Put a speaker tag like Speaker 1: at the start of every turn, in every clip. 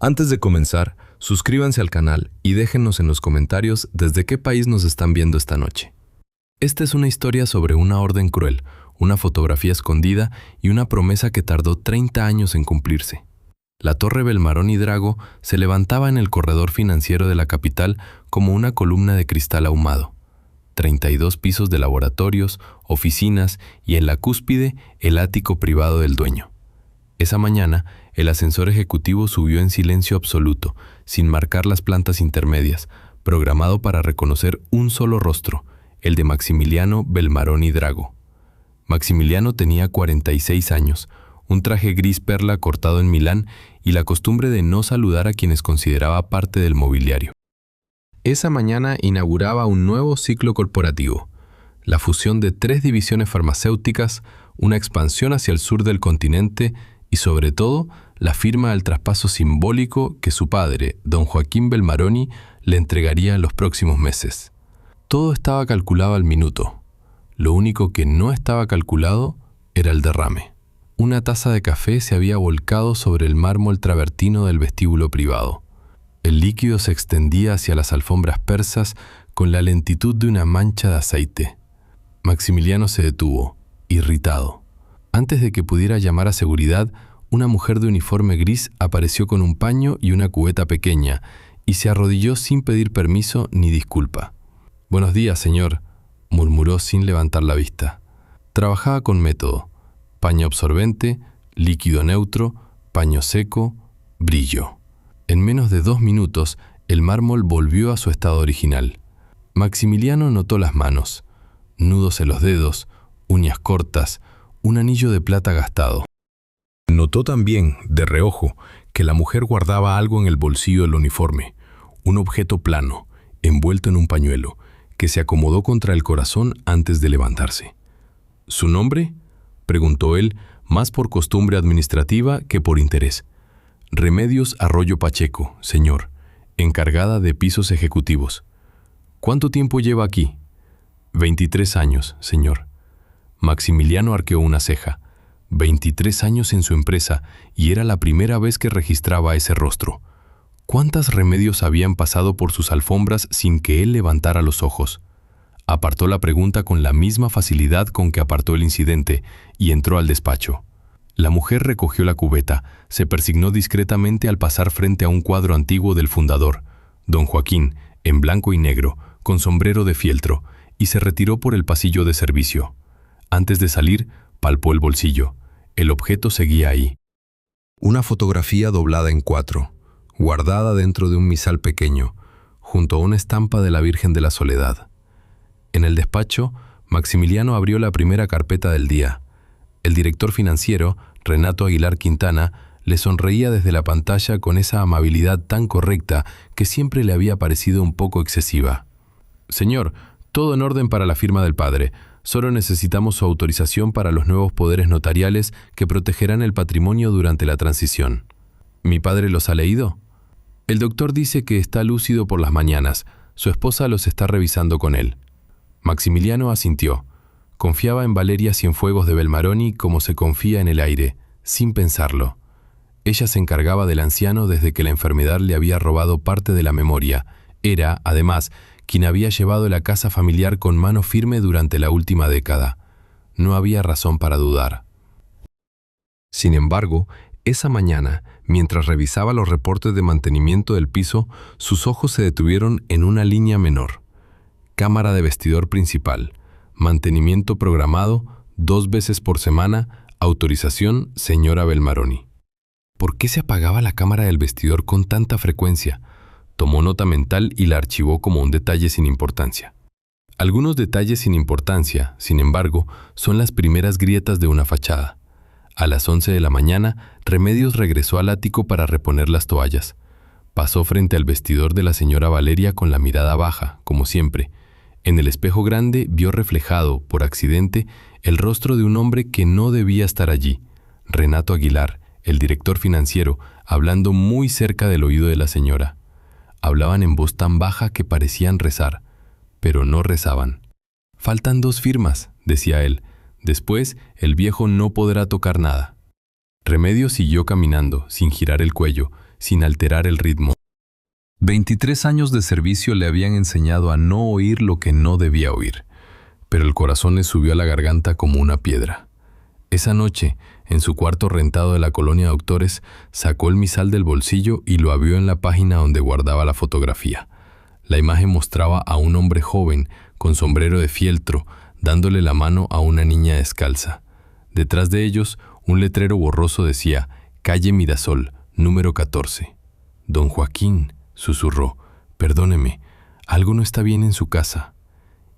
Speaker 1: Antes de comenzar, suscríbanse al canal y déjennos en los comentarios desde qué país nos están viendo esta noche. Esta es una historia sobre una orden cruel, una fotografía escondida y una promesa que tardó 30 años en cumplirse. La Torre Belmaroni Drago se levantaba en el corredor financiero de la capital como una columna de cristal ahumado. 32 pisos de laboratorios, oficinas y en la cúspide el ático privado del dueño. Esa mañana, el ascensor ejecutivo subió en silencio absoluto, sin marcar las plantas intermedias, programado para reconocer un solo rostro, el de Maximiliano Belmaroni Drago. Maximiliano tenía 46 años, un traje gris perla cortado en Milán y la costumbre de no saludar a quienes consideraba parte del mobiliario. Esa mañana inauguraba un nuevo ciclo corporativo, la fusión de 3 divisiones farmacéuticas, una expansión hacia el sur del continente y, sobre todo, la firma del traspaso simbólico que su padre, don Joaquín Belmaroni, le entregaría en los próximos meses. Todo estaba calculado al minuto. Lo único que no estaba calculado era el derrame. Una taza de café se había volcado sobre el mármol travertino del vestíbulo privado. El líquido se extendía hacia las alfombras persas con la lentitud de una mancha de aceite. Maximiliano se detuvo, irritado. Antes de que pudiera llamar a seguridad, una mujer de uniforme gris apareció con un paño y una cubeta pequeña y se arrodilló sin pedir permiso ni disculpa. «Buenos días, señor», murmuró sin levantar la vista. Trabajaba con método. Paño absorbente, líquido neutro, paño seco, brillo. En menos de 2 minutos, el mármol volvió a su estado original. Maximiliano notó las manos, nudos en los dedos, uñas cortas, un anillo de plata gastado. Notó también, de reojo, que la mujer guardaba algo en el bolsillo del uniforme, un objeto plano, envuelto en un pañuelo, que se acomodó contra el corazón antes de levantarse. ¿Su nombre?, preguntó él, más por costumbre administrativa que por interés. Remedios Arroyo Pacheco, señor, encargada de pisos ejecutivos. ¿Cuánto tiempo lleva aquí? 23 años, señor. Maximiliano arqueó una ceja. 23 años en su empresa y era la primera vez que registraba ese rostro. ¿Cuántas Remedios habían pasado por sus alfombras sin que él levantara los ojos? Apartó la pregunta con la misma facilidad con que apartó el incidente y entró al despacho. La mujer recogió la cubeta, se persignó discretamente al pasar frente a un cuadro antiguo del fundador, don Joaquín, en blanco y negro, con sombrero de fieltro, y se retiró por el pasillo de servicio. Antes de salir, palpó el bolsillo. El objeto seguía ahí. Una fotografía doblada en 4, guardada dentro de un misal pequeño, junto a una estampa de la Virgen de la Soledad. En el despacho, Maximiliano abrió la primera carpeta del día. El director financiero, Renato Aguilar Quintana, le sonreía desde la pantalla con esa amabilidad tan correcta que siempre le había parecido un poco excesiva. «Señor, todo en orden para la firma del padre. Solo necesitamos su autorización para los nuevos poderes notariales que protegerán el patrimonio durante la transición». «¿Mi padre los ha leído?» «El doctor dice que está lúcido por las mañanas. Su esposa los está revisando con él». Maximiliano asintió. Confiaba en Valeria Cienfuegos de Belmaroni como se confía en el aire, sin pensarlo. Ella se encargaba del anciano desde que la enfermedad le había robado parte de la memoria. Era, además, quien había llevado la casa familiar con mano firme durante la última década. No había razón para dudar. Sin embargo, esa mañana, mientras revisaba los reportes de mantenimiento del piso, sus ojos se detuvieron en una línea menor. Cámara de vestidor principal. Mantenimiento programado, 2 veces por semana, autorización, señora Belmaroni. ¿Por qué se apagaba la cámara del vestidor con tanta frecuencia? Tomó nota mental y la archivó como un detalle sin importancia. Algunos detalles sin importancia, sin embargo, son las primeras grietas de una fachada. A las 11 de la mañana, Remedios regresó al ático para reponer las toallas. Pasó frente al vestidor de la señora Valeria con la mirada baja, como siempre. En el espejo grande vio reflejado, por accidente, el rostro de un hombre que no debía estar allí, Renato Aguilar, el director financiero, hablando muy cerca del oído de la señora. Hablaban en voz tan baja que parecían rezar, pero no rezaban. «Faltan 2 firmas», decía él. «Después, el viejo no podrá tocar nada». Remedios siguió caminando, sin girar el cuello, sin alterar el ritmo. 23 años de servicio le habían enseñado a no oír lo que no debía oír, pero el corazón le subió a la garganta como una piedra. Esa noche, en su cuarto rentado de la colonia Doctores, sacó el misal del bolsillo y lo abrió en la página donde guardaba la fotografía. La imagen mostraba a un hombre joven, con sombrero de fieltro, dándole la mano a una niña descalza. Detrás de ellos, un letrero borroso decía, Calle Mirasol, número 14. Don Joaquín, susurró, perdóneme, algo no está bien en su casa.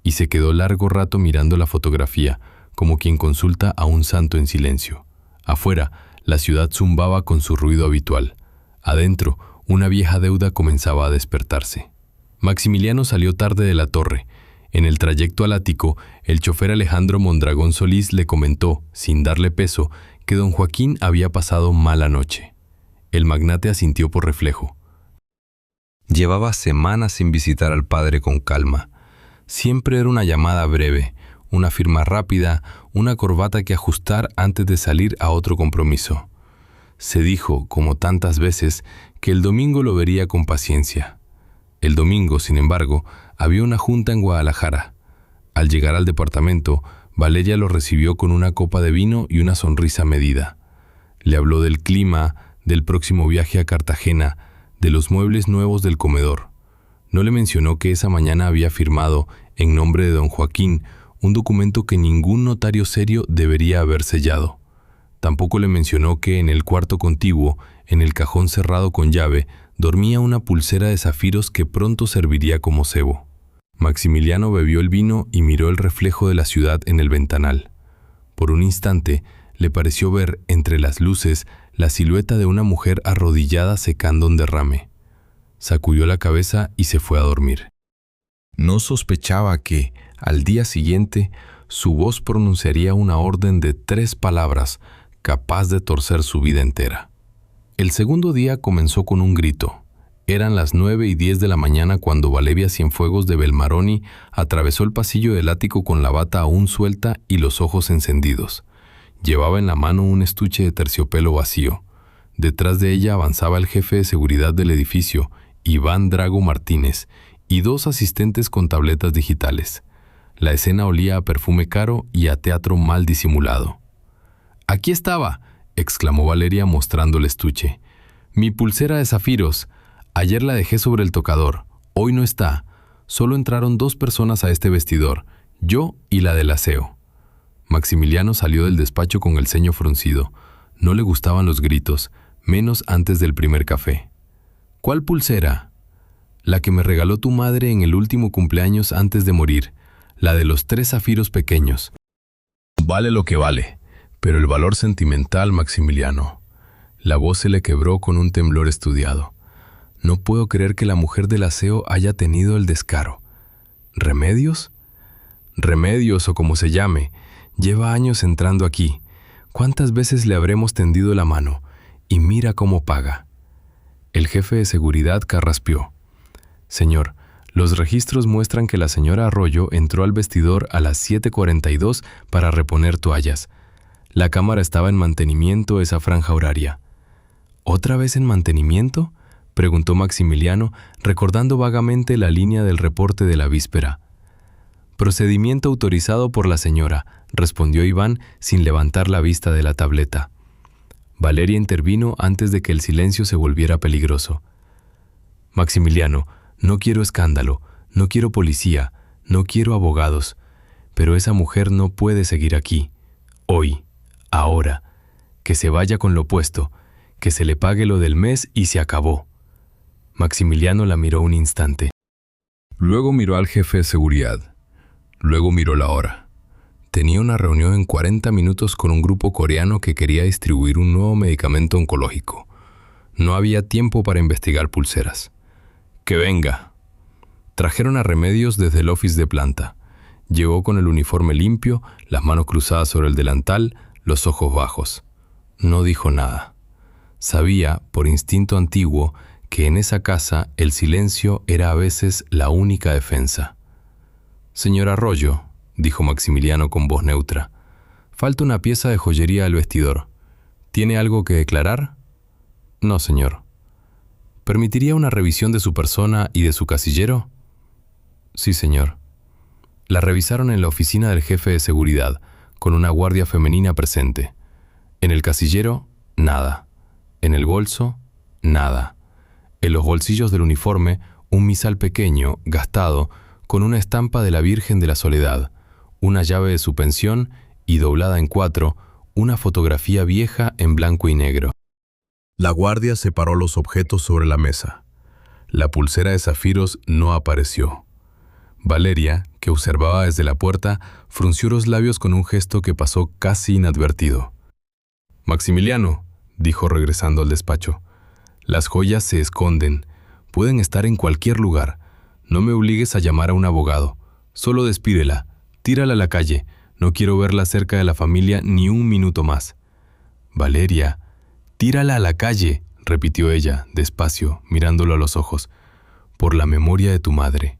Speaker 1: Y se quedó largo rato mirando la fotografía, como quien consulta a un santo en silencio. Afuera, la ciudad zumbaba con su ruido habitual. Adentro, una vieja deuda comenzaba a despertarse. Maximiliano salió tarde de la torre. En el trayecto al ático, el chofer Alejandro Mondragón Solís le comentó, sin darle peso, que don Joaquín había pasado mala noche. El magnate asintió por reflejo. Llevaba semanas sin visitar al padre con calma. Siempre era una llamada breve, una firma rápida, una corbata que ajustar antes de salir a otro compromiso. Se dijo, como tantas veces, que el domingo lo vería con paciencia. El domingo, sin embargo, había una junta en Guadalajara. Al llegar al departamento, Valeria lo recibió con una copa de vino y una sonrisa medida. Le habló del clima, del próximo viaje a Cartagena, de los muebles nuevos del comedor. No le mencionó que esa mañana había firmado, en nombre de don Joaquín, un documento que ningún notario serio debería haber sellado. Tampoco le mencionó que en el cuarto contiguo, en el cajón cerrado con llave, dormía una pulsera de zafiros que pronto serviría como cebo. Maximiliano bebió el vino y miró el reflejo de la ciudad en el ventanal. Por un instante, le pareció ver, entre las luces, la silueta de una mujer arrodillada secando un derrame. Sacudió la cabeza y se fue a dormir. No sospechaba que, al día siguiente, su voz pronunciaría una orden de 3 palabras, capaz de torcer su vida entera. El segundo día comenzó con un grito. Eran las 9:10 de la mañana cuando Valeria Cienfuegos de Belmaroni atravesó el pasillo del ático con la bata aún suelta y los ojos encendidos. Llevaba en la mano un estuche de terciopelo vacío. Detrás de ella avanzaba el jefe de seguridad del edificio, Iván Drago Martínez, y 2 asistentes con tabletas digitales. La escena olía a perfume caro y a teatro mal disimulado. «¡Aquí estaba!», exclamó Valeria mostrando el estuche. «Mi pulsera de zafiros. Ayer la dejé sobre el tocador. Hoy no está. Solo entraron 2 personas a este vestidor, yo y la del aseo». Maximiliano salió del despacho con el ceño fruncido. No le gustaban los gritos, menos antes del primer café. «¿Cuál pulsera?» «La que me regaló tu madre en el último cumpleaños antes de morir, la de los 3 zafiros pequeños». «Vale lo que vale, pero el valor sentimental, Maximiliano». La voz se le quebró con un temblor estudiado. «No puedo creer que la mujer del aseo haya tenido el descaro». «¿Remedios?» «Remedios o como se llame. Lleva años entrando aquí. ¿Cuántas veces le habremos tendido la mano? Y mira cómo paga». El jefe de seguridad carraspeó. «Señor, los registros muestran que la señora Arroyo entró al vestidor a las 7:42 para reponer toallas. La cámara estaba en mantenimiento esa franja horaria». «¿Otra vez en mantenimiento?», preguntó Maximiliano, recordando vagamente la línea del reporte de la víspera. «Procedimiento autorizado por la señora», respondió Iván sin levantar la vista de la tableta. Valeria intervino antes de que el silencio se volviera peligroso. «Maximiliano, no quiero escándalo, no quiero policía, no quiero abogados, pero esa mujer no puede seguir aquí. Hoy, ahora. Que se vaya con lo puesto, que se le pague lo del mes y se acabó». Maximiliano la miró un instante. Luego miró al jefe de seguridad. Luego miró la hora. Tenía una reunión en 40 minutos con un grupo coreano que quería distribuir un nuevo medicamento oncológico. No había tiempo para investigar pulseras. «Que venga». Trajeron a Remedios desde el office de planta. Llegó con el uniforme limpio, las manos cruzadas sobre el delantal, los ojos bajos. No dijo nada. Sabía, por instinto antiguo, que en esa casa el silencio era a veces la única defensa. «Señor Arroyo», dijo Maximiliano con voz neutra, «falta una pieza de joyería al vestidor. ¿Tiene algo que declarar?» «No, señor». ¿Permitiría una revisión de su persona y de su casillero? Sí, señor. La revisaron en la oficina del jefe de seguridad, con una guardia femenina presente. En el casillero, nada. En el bolso, nada. En los bolsillos del uniforme, un misal pequeño, gastado, con una estampa de la Virgen de la Soledad, una llave de su pensión y, doblada en 4, una fotografía vieja en blanco y negro.
Speaker 2: La guardia separó los objetos sobre la mesa. La pulsera de zafiros no apareció. Valeria, que observaba desde la puerta, frunció los labios con un gesto que pasó casi inadvertido. «Maximiliano», dijo regresando al despacho, «las joyas se esconden. Pueden estar en cualquier lugar. No me obligues a llamar a un abogado. Solo despídela. Tírala a la calle. No quiero verla cerca de la familia ni un minuto más». «Valeria, tírala a la calle», repitió ella, despacio, mirándolo a los ojos. «Por la memoria de tu madre».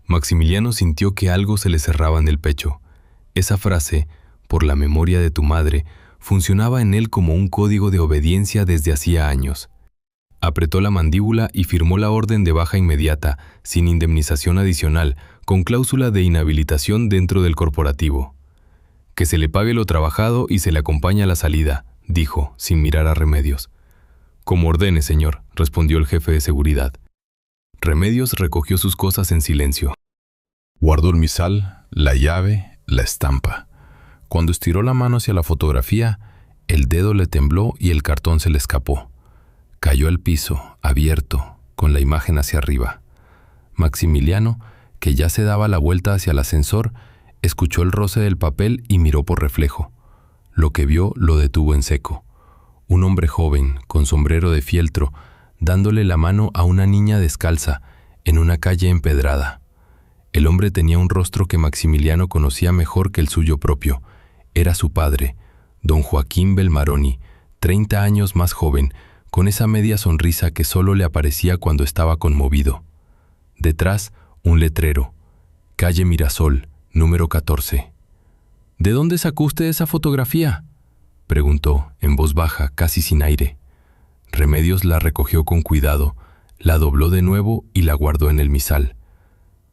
Speaker 2: Maximiliano sintió que algo se le cerraba en el pecho. Esa frase, «por la memoria de tu madre», funcionaba en él como un código de obediencia desde hacía años. Apretó la mandíbula y firmó la orden de baja inmediata, sin indemnización adicional, con cláusula de inhabilitación dentro del corporativo. «Que se le pague lo trabajado y se le acompañe a la salida», dijo, sin mirar a Remedios. «Como ordene, señor», respondió el jefe de seguridad. Remedios recogió sus cosas en silencio. Guardó el misal, la llave, la estampa. Cuando estiró la mano hacia la fotografía, el dedo le tembló y el cartón se le escapó. Cayó al piso, abierto, con la imagen hacia arriba. Maximiliano, que ya se daba la vuelta hacia el ascensor, escuchó el roce del papel y miró por reflejo. Lo que vio lo detuvo en seco. Un hombre joven, con sombrero de fieltro, dándole la mano a una niña descalza, en una calle empedrada. El hombre tenía un rostro que Maximiliano conocía mejor que el suyo propio. Era su padre, don Joaquín Belmaroni, 30 años más joven, con esa media sonrisa que solo le aparecía cuando estaba conmovido. Detrás, un letrero. Calle Mirasol, número 14. «¿De dónde sacó usted esa fotografía?», preguntó, en voz baja, casi sin aire. Remedios la recogió con cuidado, la dobló de nuevo y la guardó en el misal.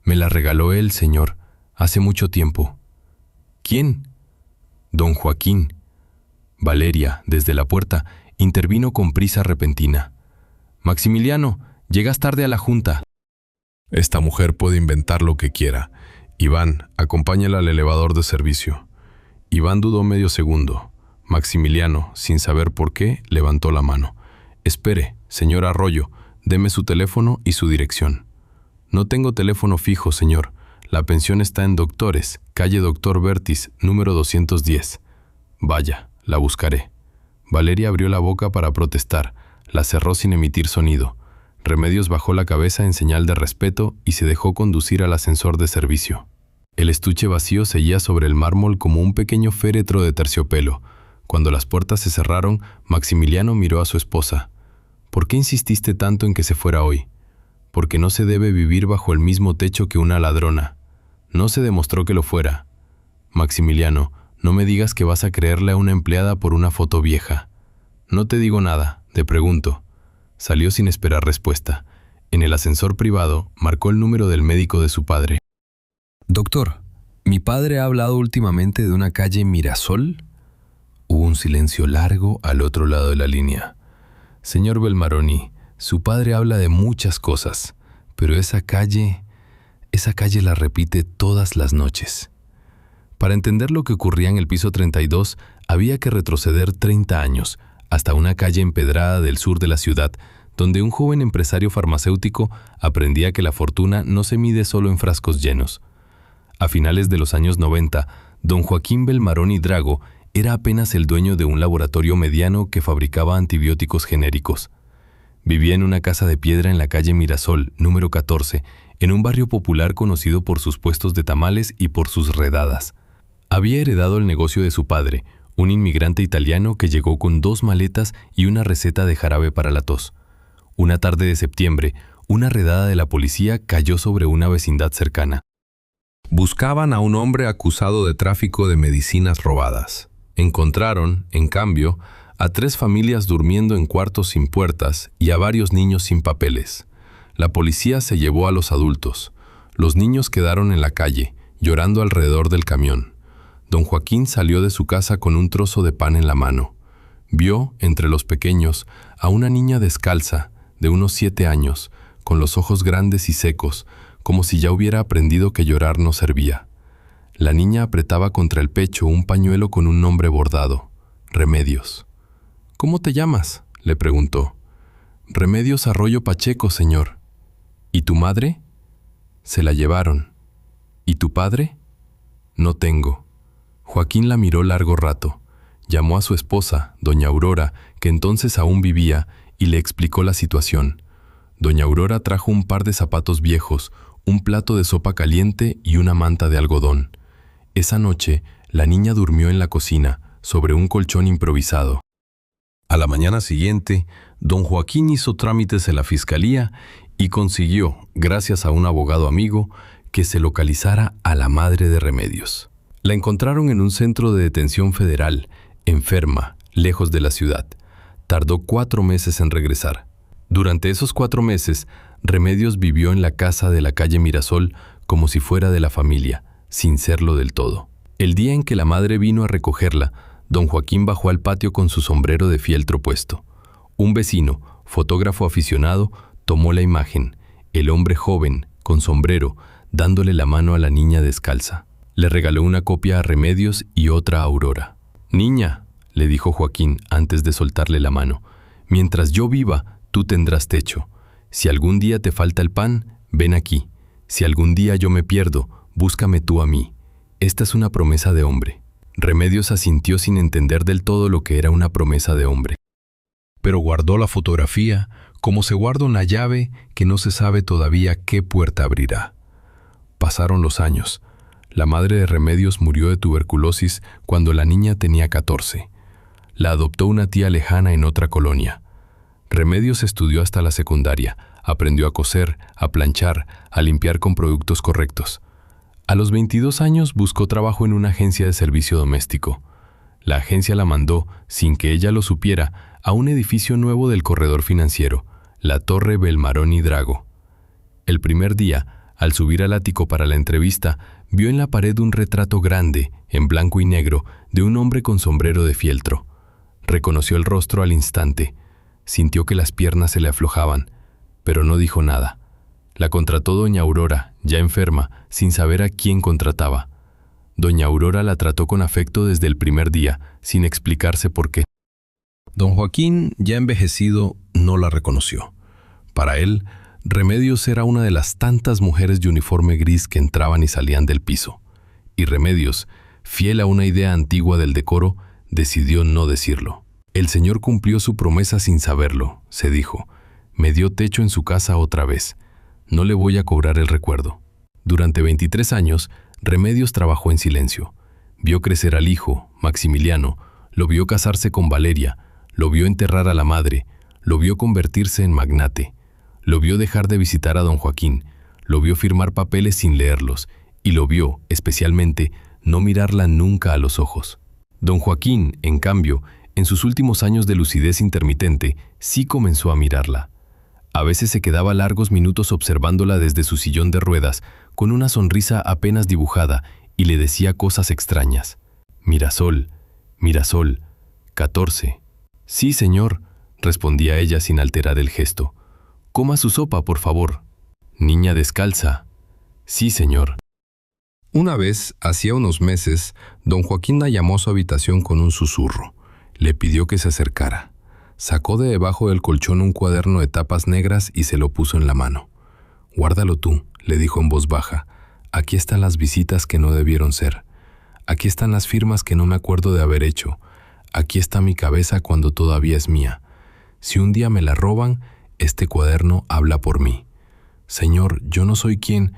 Speaker 2: «Me la regaló él, señor, hace mucho tiempo». «¿Quién?». «Don Joaquín». Valeria, desde la puerta, intervino con prisa repentina. «Maximiliano, llegas tarde a la junta». «Esta mujer puede inventar lo que quiera. Iván, acompáñala al elevador de servicio». Iván dudó medio segundo. Maximiliano, sin saber por qué, levantó la mano. «Espere, señor Arroyo, deme su teléfono y su dirección». «No tengo teléfono fijo, señor. La pensión está en Doctores, calle Doctor Bertis, número 210. «Vaya, la buscaré». Valeria abrió la boca para protestar, la cerró sin emitir sonido. Remedios bajó la cabeza en señal de respeto y se dejó conducir al ascensor de servicio. El estuche vacío seguía sobre el mármol como un pequeño féretro de terciopelo. Cuando las puertas se cerraron, Maximiliano miró a su esposa. «¿Por qué insististe tanto en que se fuera hoy?». «Porque no se debe vivir bajo el mismo techo que una ladrona». «No se demostró que lo fuera». «Maximiliano, no me digas que vas a creerle a una empleada por una foto vieja». «No te digo nada, te pregunto». Salió sin esperar respuesta. En el ascensor privado, marcó el número del médico de su padre. «Doctor, ¿mi padre ha hablado últimamente de una calle Mirasol?». Hubo un silencio largo al otro lado de la línea. «Señor Belmaroni, su padre habla de muchas cosas, pero esa calle la repite todas las noches». Para entender lo que ocurría en el piso 32, había que retroceder 30 años, hasta una calle empedrada del sur de la ciudad, donde un joven empresario farmacéutico aprendía que la fortuna no se mide solo en frascos llenos. A finales de los años 90, don Joaquín Belmaroni Drago era apenas el dueño de un laboratorio mediano que fabricaba antibióticos genéricos. Vivía en una casa de piedra en la calle Mirasol, número 14, en un barrio popular conocido por sus puestos de tamales y por sus redadas. Había heredado el negocio de su padre, un inmigrante italiano que llegó con 2 maletas y una receta de jarabe para la tos. Una tarde de septiembre, una redada de la policía cayó sobre una vecindad cercana. Buscaban a un hombre acusado de tráfico de medicinas robadas. Encontraron, en cambio,
Speaker 1: a 3 familias durmiendo en cuartos sin puertas y a varios niños sin papeles. La policía se llevó a los adultos. Los niños quedaron en la calle, llorando alrededor del camión. Don Joaquín salió de su casa con un trozo de pan en la mano. Vio, entre los pequeños, a una niña descalza, de unos 7 años, con los ojos grandes y secos, como si ya hubiera aprendido que llorar no servía. La niña apretaba contra el pecho un pañuelo con un nombre bordado: Remedios. «¿Cómo te llamas?», le preguntó. «Remedios Arroyo Pacheco, señor». «¿Y tu madre?». «Se la llevaron». «¿Y tu padre?». «No tengo». Joaquín la miró largo rato. Llamó a su esposa, doña Aurora, que entonces aún vivía, y le explicó la situación. Doña Aurora trajo un par de zapatos viejos, un plato de sopa caliente y una manta de algodón. Esa noche, la niña durmió en la cocina, sobre un colchón improvisado. A la mañana siguiente, don Joaquín hizo trámites en la fiscalía y consiguió, gracias a un abogado amigo, que se localizara a la madre de Remedios. La encontraron en un centro de detención federal, enferma, lejos de la ciudad. Tardó 4 meses en regresar. Durante esos 4 meses, Remedios vivió en la casa de la calle Mirasol como si fuera de la familia, sin serlo del todo. El día en que la madre vino a recogerla, don Joaquín bajó al patio con su sombrero de fieltro puesto. Un vecino, fotógrafo aficionado, tomó la imagen, el hombre joven, con sombrero, dándole la mano a la niña descalza. Le regaló una copia a Remedios y otra a Aurora. «Niña», le dijo Joaquín antes de soltarle la mano, «mientras yo viva, tú tendrás techo. Si algún día te falta el pan, ven aquí. Si algún día yo me pierdo, búscame tú a mí. Esta es una promesa de hombre». Remedios asintió sin entender del todo lo que era una promesa de hombre. Pero guardó la fotografía como se guarda una llave que no se sabe todavía qué puerta abrirá. Pasaron los años. La madre de Remedios murió de tuberculosis cuando la niña tenía 14. La adoptó una tía lejana en otra colonia. Remedios estudió hasta la secundaria, aprendió a coser, a planchar, a limpiar con productos correctos. A los 22 años buscó trabajo en una agencia de servicio doméstico. La agencia la mandó, sin que ella lo supiera, a un edificio nuevo del corredor financiero, la Torre Belmaroni Drago. El primer día, al subir al ático para la entrevista, vio en la pared un retrato grande, en blanco y negro, de un hombre con sombrero de fieltro. Reconoció el rostro al instante. Sintió que las piernas se le aflojaban, pero no dijo nada. La contrató doña Aurora, ya enferma, sin saber a quién contrataba. Doña Aurora la trató con afecto desde el primer día, sin explicarse por qué. Don Joaquín, ya envejecido, no la reconoció. Para él, Remedios era una de las tantas mujeres de uniforme gris que entraban y salían del piso. Y Remedios, fiel a una idea antigua del decoro, decidió no decirlo. «El Señor cumplió su promesa sin saberlo», se dijo. «Me dio techo en su casa otra vez. No le voy a cobrar el recuerdo». Durante 23 años, Remedios trabajó en silencio. Vio crecer al hijo, Maximiliano, lo vio casarse con Valeria, lo vio enterrar a la madre, lo vio convertirse en magnate, lo vio dejar de visitar a don Joaquín, lo vio firmar papeles sin leerlos, y lo vio, especialmente, no mirarla nunca a los ojos. Don Joaquín, en cambio, en sus últimos años de lucidez intermitente, sí comenzó a mirarla. A veces se quedaba largos minutos observándola desde su sillón de ruedas, con una sonrisa apenas dibujada, y le decía cosas extrañas. «Mirasol, Mirasol, 14». «Sí, señor», respondía ella sin alterar el gesto. «Coma su sopa, por favor». «Niña descalza». «Sí, señor». Una vez, hacía unos meses, don Joaquín la llamó a su habitación con un susurro. Le pidió que se acercara. Sacó de debajo del colchón un cuaderno de tapas negras y se lo puso en la mano. «Guárdalo tú», le dijo en voz baja. «Aquí están las visitas que no debieron ser. Aquí están las firmas que no me acuerdo de haber hecho. Aquí está mi cabeza cuando todavía es mía. Si un día me la roban, este cuaderno habla por mí. Señor, yo no soy quien.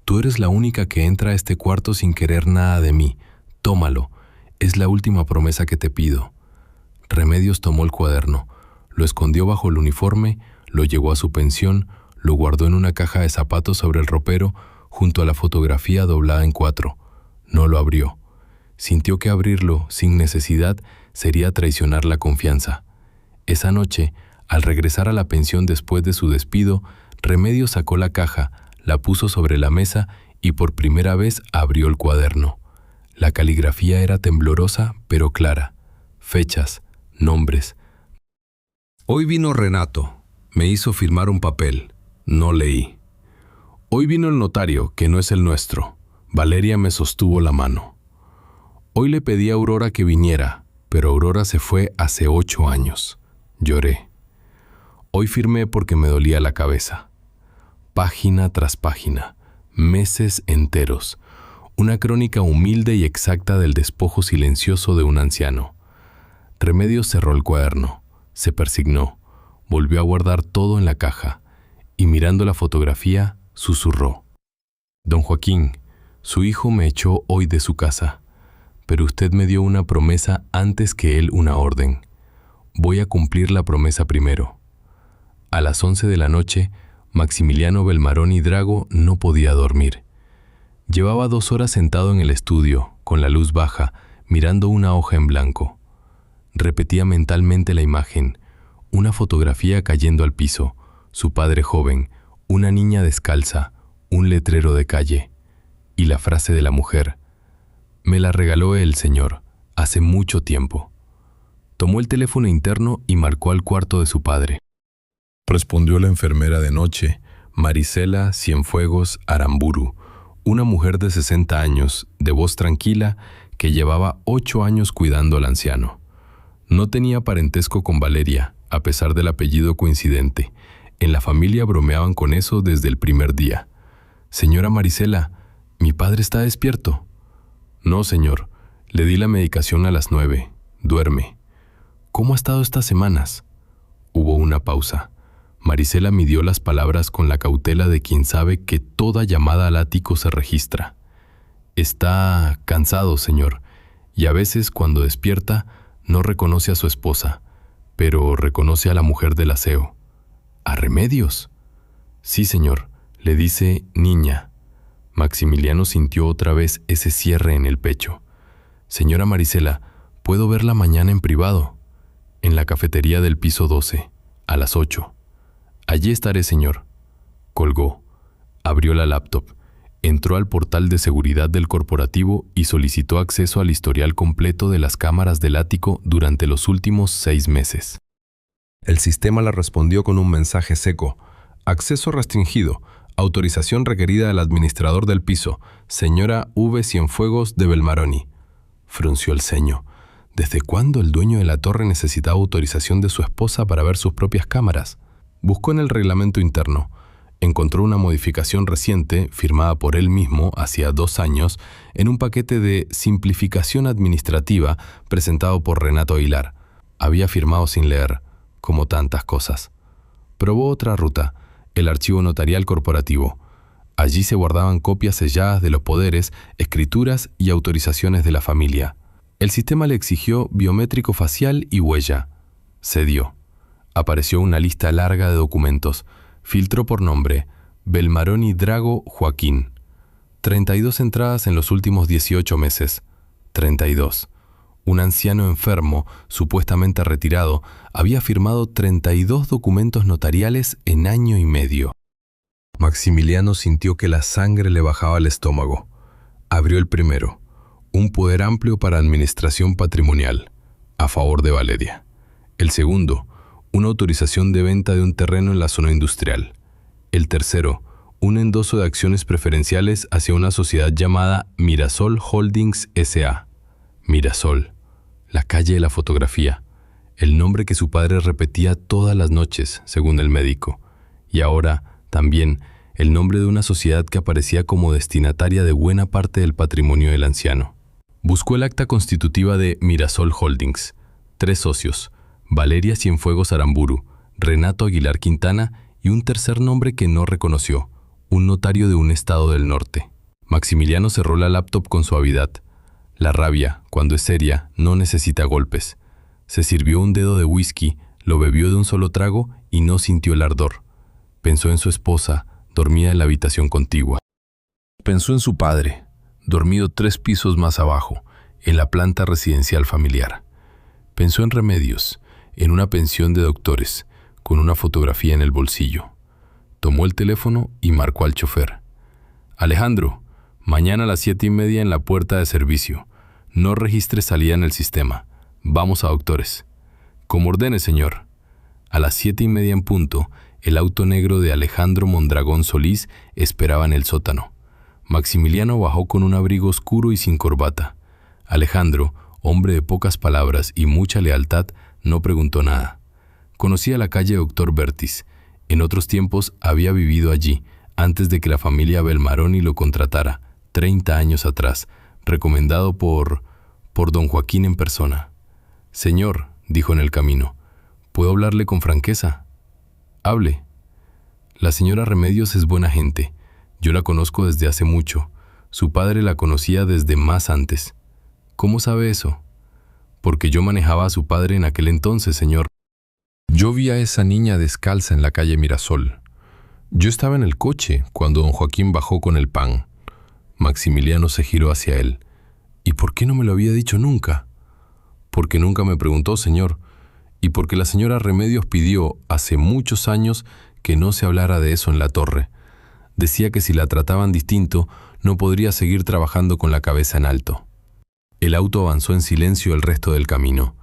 Speaker 1: Tú eres la única que entra a este cuarto sin querer nada de mí. Tómalo. Es la última promesa que te pido». Remedios tomó el cuaderno, lo escondió bajo el uniforme, lo llevó a su pensión, lo guardó en una caja de zapatos sobre el ropero, junto a la fotografía doblada en 4. No lo abrió. Sintió que abrirlo, sin necesidad, sería traicionar la confianza. Esa noche, al regresar a la pensión después de su despido, Remedios sacó la caja, la puso sobre la mesa y por primera vez abrió el cuaderno. La caligrafía era temblorosa pero clara. Fechas, nombres.
Speaker 2: Hoy vino Renato. Me hizo firmar un papel. No leí. Hoy vino el notario, que no es el nuestro. Valeria me sostuvo la mano. Hoy le pedí a Aurora que viniera, pero Aurora se fue hace 8 años. Lloré. Hoy firmé porque me dolía la cabeza. Página tras página, meses enteros, una crónica humilde y exacta del despojo silencioso de un anciano. Remedios cerró el cuaderno, se persignó, volvió a guardar todo en la caja y mirando la fotografía, susurró. Don Joaquín, su hijo me echó hoy de su casa, pero usted me dio una promesa antes que él una orden. Voy a cumplir la promesa primero. A las 11 de la noche, Maximiliano Belmaroni Drago no podía dormir. Llevaba 2 horas sentado en el estudio, con la luz baja, mirando una hoja en blanco. Repetía mentalmente la imagen, una fotografía cayendo al piso, su padre joven, una niña descalza, un letrero de calle, y la frase de la mujer: «Me la regaló el señor, hace mucho tiempo». Tomó el teléfono interno y marcó al cuarto de su padre. Respondió la enfermera de noche, Marisela Cienfuegos Aramburu, una mujer de 60 años, de voz tranquila, que llevaba 8 años cuidando al anciano. No tenía parentesco con Valeria, a pesar del apellido coincidente. En la familia bromeaban con eso desde el primer día. «Señora Marisela, ¿mi padre está despierto?» «No, señor. Le di la medicación a las 9. Duerme». «¿Cómo ha estado estas semanas?» Hubo una pausa. Marisela midió las palabras con la cautela de quien sabe que toda llamada al ático se registra. «Está cansado, señor, y a veces cuando despierta no reconoce a su esposa, pero reconoce a la mujer del aseo». «¿A Remedios?» «Sí, señor. Le dice niña». Maximiliano sintió otra vez ese cierre en el pecho. «Señora Marisela, ¿puedo verla mañana en privado?» «En la cafetería del piso 12, a las 8. «Allí estaré, señor». Colgó. Abrió la laptop. Entró al portal de seguridad del corporativo y solicitó acceso al historial completo de las cámaras del ático durante los últimos 6 meses. El sistema la respondió con un mensaje seco. «Acceso restringido. Autorización requerida del administrador del piso, señora V. Cienfuegos de Belmaroni». Frunció el ceño. ¿Desde cuándo el dueño de la torre necesitaba autorización de su esposa para ver sus propias cámaras? Buscó en el reglamento interno. Encontró una modificación reciente, firmada por él mismo hacía 2 años, en un paquete de simplificación administrativa presentado por Renato Aguilar. Había firmado sin leer, como tantas cosas. Probó otra ruta, el archivo notarial corporativo. Allí se guardaban copias selladas de los poderes, escrituras y autorizaciones de la familia. El sistema le exigió biométrico facial y huella. Cedió. Apareció una lista larga de documentos. Filtró por nombre: Belmaroni Drago Joaquín. 32 entradas en los últimos 18 meses. 32. Un anciano enfermo, supuestamente retirado, había firmado 32 documentos notariales en año y medio. Maximiliano sintió que la sangre le bajaba al estómago. Abrió el primero. Un poder amplio para administración patrimonial, a favor de Valeria. El segundo, una autorización de venta de un terreno en la zona industrial. El tercero, un endoso de acciones preferenciales hacia una sociedad llamada Mirasol Holdings S.A. Mirasol, la calle de la fotografía, el nombre que su padre repetía todas las noches, según el médico, y ahora también el nombre de una sociedad que aparecía como destinataria de buena parte del patrimonio del anciano. Buscó el acta constitutiva de Mirasol Holdings. 3 socios, Valeria Cienfuegos Aramburu, Renato Aguilar Quintana y un tercer nombre que no reconoció, un notario de un estado del norte. Maximiliano cerró la laptop con suavidad. La rabia, cuando es seria, no necesita golpes. Se sirvió un dedo de whisky, lo bebió de un solo trago y no sintió el ardor. Pensó en su esposa, dormida en la habitación contigua. Pensó en su padre, dormido 3 pisos más abajo, en la planta residencial familiar.
Speaker 1: Pensó en Remedios, en una pensión de doctores, con una fotografía en el bolsillo. Tomó el teléfono y marcó al chofer. Alejandro, mañana a las 7:30 en la puerta de servicio. No registre salida en el sistema. Vamos a doctores. Como ordene, señor. A las 7:30 en punto, el auto negro de Alejandro Mondragón Solís esperaba en el sótano. Maximiliano bajó con un abrigo oscuro y sin corbata. Alejandro, hombre de pocas palabras y mucha lealtad, no preguntó nada. Conocía la calle Doctor Bertis. En otros tiempos había vivido allí, antes de que la familia Belmaroni lo contratara, 30 años atrás, recomendado por don Joaquín en persona. Señor, dijo en el camino, ¿puedo hablarle con franqueza? Hable. La señora Remedios es buena gente. Yo la conozco desde hace mucho. Su padre la conocía desde más antes. ¿Cómo sabe eso? Porque yo manejaba a su padre en aquel entonces, señor. Yo vi a esa niña descalza en la calle Mirasol. Yo estaba en el coche cuando don Joaquín bajó con el pan. Maximiliano se giró hacia él. ¿Y por qué no me lo había dicho nunca? Porque nunca me preguntó, señor, y porque la señora Remedios pidió hace muchos años que no se hablara de eso en la torre. Decía que si la trataban distinto, no podría seguir trabajando con la cabeza en alto. El auto avanzó en silencio el resto del camino.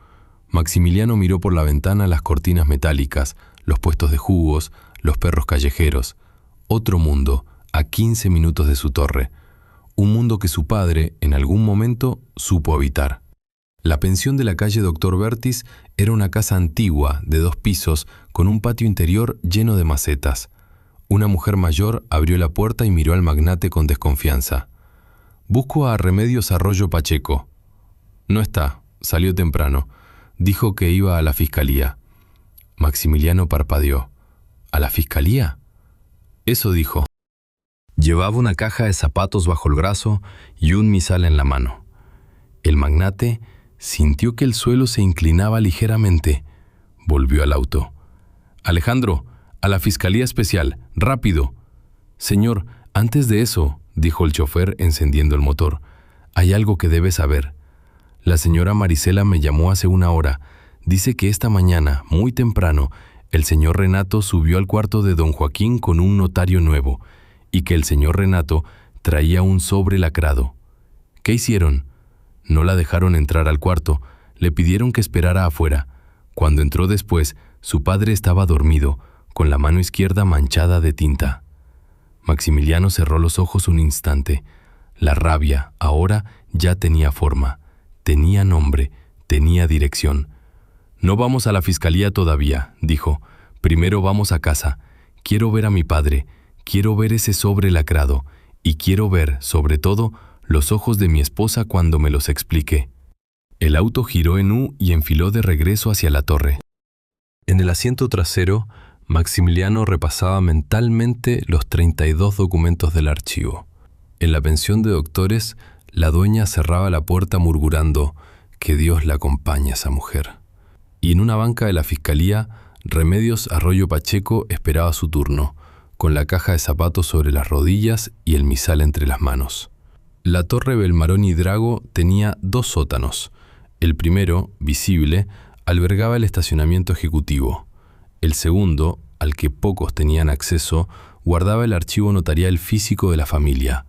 Speaker 1: Maximiliano miró por la ventana las cortinas metálicas, los puestos de jugos, los perros callejeros. Otro mundo, a 15 minutos de su torre. Un mundo que su padre, en algún momento, supo habitar. La pensión de la calle Doctor Bertis era una casa antigua, de 2 pisos, con un patio interior lleno de macetas. Una mujer mayor abrió la puerta y miró al magnate con desconfianza. «Busco a Remedios Arroyo Pacheco». «No está, salió temprano. Dijo que iba a la fiscalía». Maximiliano parpadeó. «¿A la fiscalía?» «Eso dijo». Llevaba una caja de zapatos bajo el brazo y un misal en la mano. El magnate sintió que el suelo se inclinaba ligeramente. Volvió al auto. «Alejandro, a la Fiscalía Especial, rápido». «Señor, antes de eso», dijo el chofer encendiendo el motor, «hay algo que debe saber. La señora Marisela me llamó hace 1 hora. Dice que esta mañana, muy temprano, el señor Renato subió al cuarto de don Joaquín con un notario nuevo y que el señor Renato traía un sobre lacrado. ¿Qué hicieron? No la dejaron entrar al cuarto, le pidieron que esperara afuera. Cuando entró después, su padre estaba dormido, con la mano izquierda manchada de tinta». Maximiliano cerró los ojos un instante. La rabia, ahora, ya tenía forma, tenía nombre, tenía dirección. «No vamos a la fiscalía todavía», dijo. «Primero vamos a casa. Quiero ver a mi padre, quiero ver ese sobre lacrado, y quiero ver, sobre todo, los ojos de mi esposa cuando me los explique». El auto giró en U y enfiló de regreso hacia la torre. En el asiento trasero, Maximiliano repasaba mentalmente los 32 documentos del archivo. En la pensión de doctores, la dueña cerraba la puerta murmurando «Que Dios la acompañe a esa mujer». Y en una banca de la fiscalía, Remedios Arroyo Pacheco esperaba su turno, con la caja de zapatos sobre las rodillas y el misal entre las manos. La torre Belmaroni Drago tenía 2 sótanos. El primero, visible, albergaba el estacionamiento ejecutivo. El segundo, al que pocos tenían acceso, guardaba el archivo notarial físico de la familia.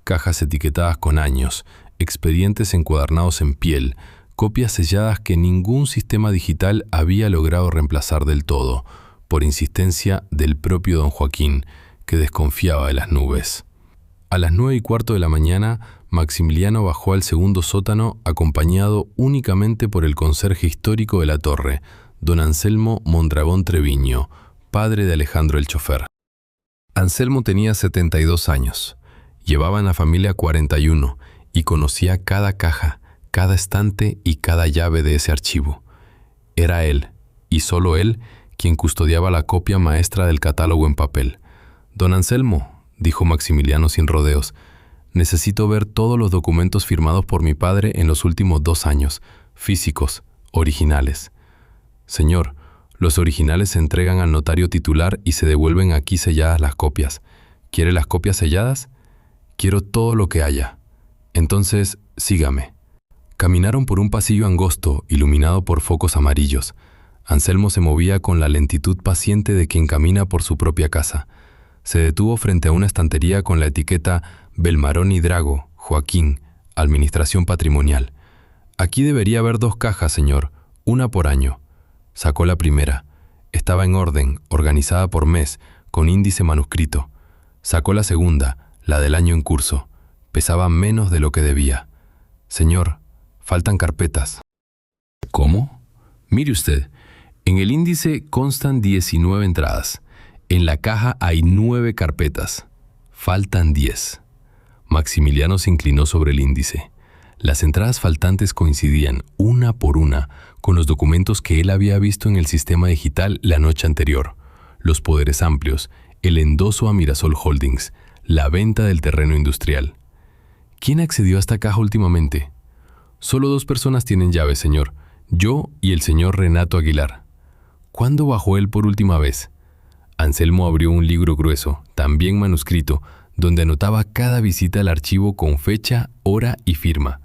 Speaker 1: Cajas etiquetadas con años, expedientes encuadernados en piel, copias selladas que ningún sistema digital había logrado reemplazar del todo, por insistencia del propio don Joaquín, que desconfiaba de las nubes. A las 9:15 de la mañana, Maximiliano bajó al segundo sótano acompañado únicamente por el conserje histórico de la torre, don Anselmo Mondragón Treviño, padre de Alejandro el chofer. Anselmo tenía 72 años, llevaba en la familia 41 y conocía cada caja, cada estante y cada llave de ese archivo. Era él, y solo él, quien custodiaba la copia maestra del catálogo en papel. «Don Anselmo», dijo Maximiliano sin rodeos, «necesito ver todos los documentos firmados por mi padre en los últimos 2 años, físicos, originales». «Señor, los originales se entregan al notario titular y se devuelven aquí selladas las copias. ¿Quiere las copias selladas? Quiero todo lo que haya. Entonces, sígame». Caminaron por un pasillo angosto, iluminado por focos amarillos. Anselmo se movía con la lentitud paciente de quien camina por su propia casa. Se detuvo frente a una estantería con la etiqueta Belmaroni Drago, Joaquín, Administración Patrimonial. Aquí debería haber 2 cajas, señor, una por año. Sacó la primera. Estaba en orden, organizada por mes, con índice manuscrito. Sacó la segunda, la del año en curso. Pesaba menos de lo que debía. Señor, faltan carpetas.
Speaker 2: ¿Cómo? Mire usted, en el índice constan 19 entradas. En la caja hay 9 carpetas. Faltan 10. Maximiliano se inclinó sobre el índice. Las entradas faltantes coincidían, una por una, con los documentos que él había visto en el sistema digital la noche anterior. Los poderes amplios, el endoso a Mirasol Holdings, la venta del terreno industrial. ¿Quién accedió a esta caja últimamente? Solo 2 personas tienen llave, señor. Yo y el señor Renato Aguilar. ¿Cuándo bajó él por última vez? Anselmo abrió un libro grueso, también manuscrito, donde anotaba cada visita al archivo con fecha, hora y firma.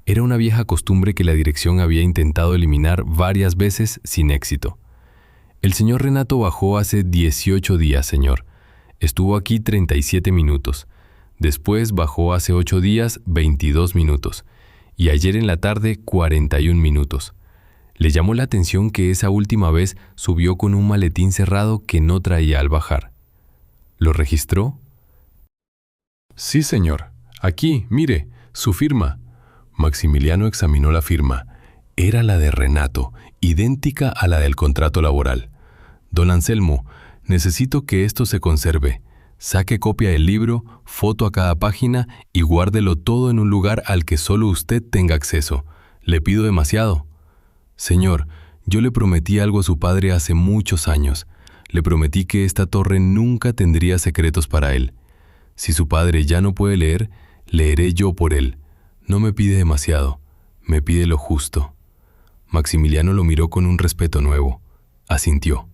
Speaker 2: Era una vieja costumbre que la dirección había intentado eliminar varias veces sin éxito. El señor Renato bajó hace 18 días, señor. Estuvo aquí 37 minutos. Después bajó hace 8 días 22 minutos. Y ayer en la tarde 41 minutos. Le llamó la atención que esa última vez subió con un maletín cerrado que no traía al bajar. ¿Lo registró?
Speaker 1: Sí, señor. Aquí, mire, su firma. Maximiliano examinó la firma. Era la de Renato, idéntica a la del contrato laboral. Don Anselmo, necesito que esto se conserve. Saque copia del libro, foto a cada página y guárdelo todo en un lugar al que solo usted tenga acceso. Le pido demasiado. Señor, yo le prometí algo a su padre hace muchos años. Le prometí que esta torre nunca tendría secretos para él. Si su padre ya no puede leer, leeré yo por él. No me pide demasiado, me pide lo justo. Maximiliano lo miró con un respeto nuevo. Asintió.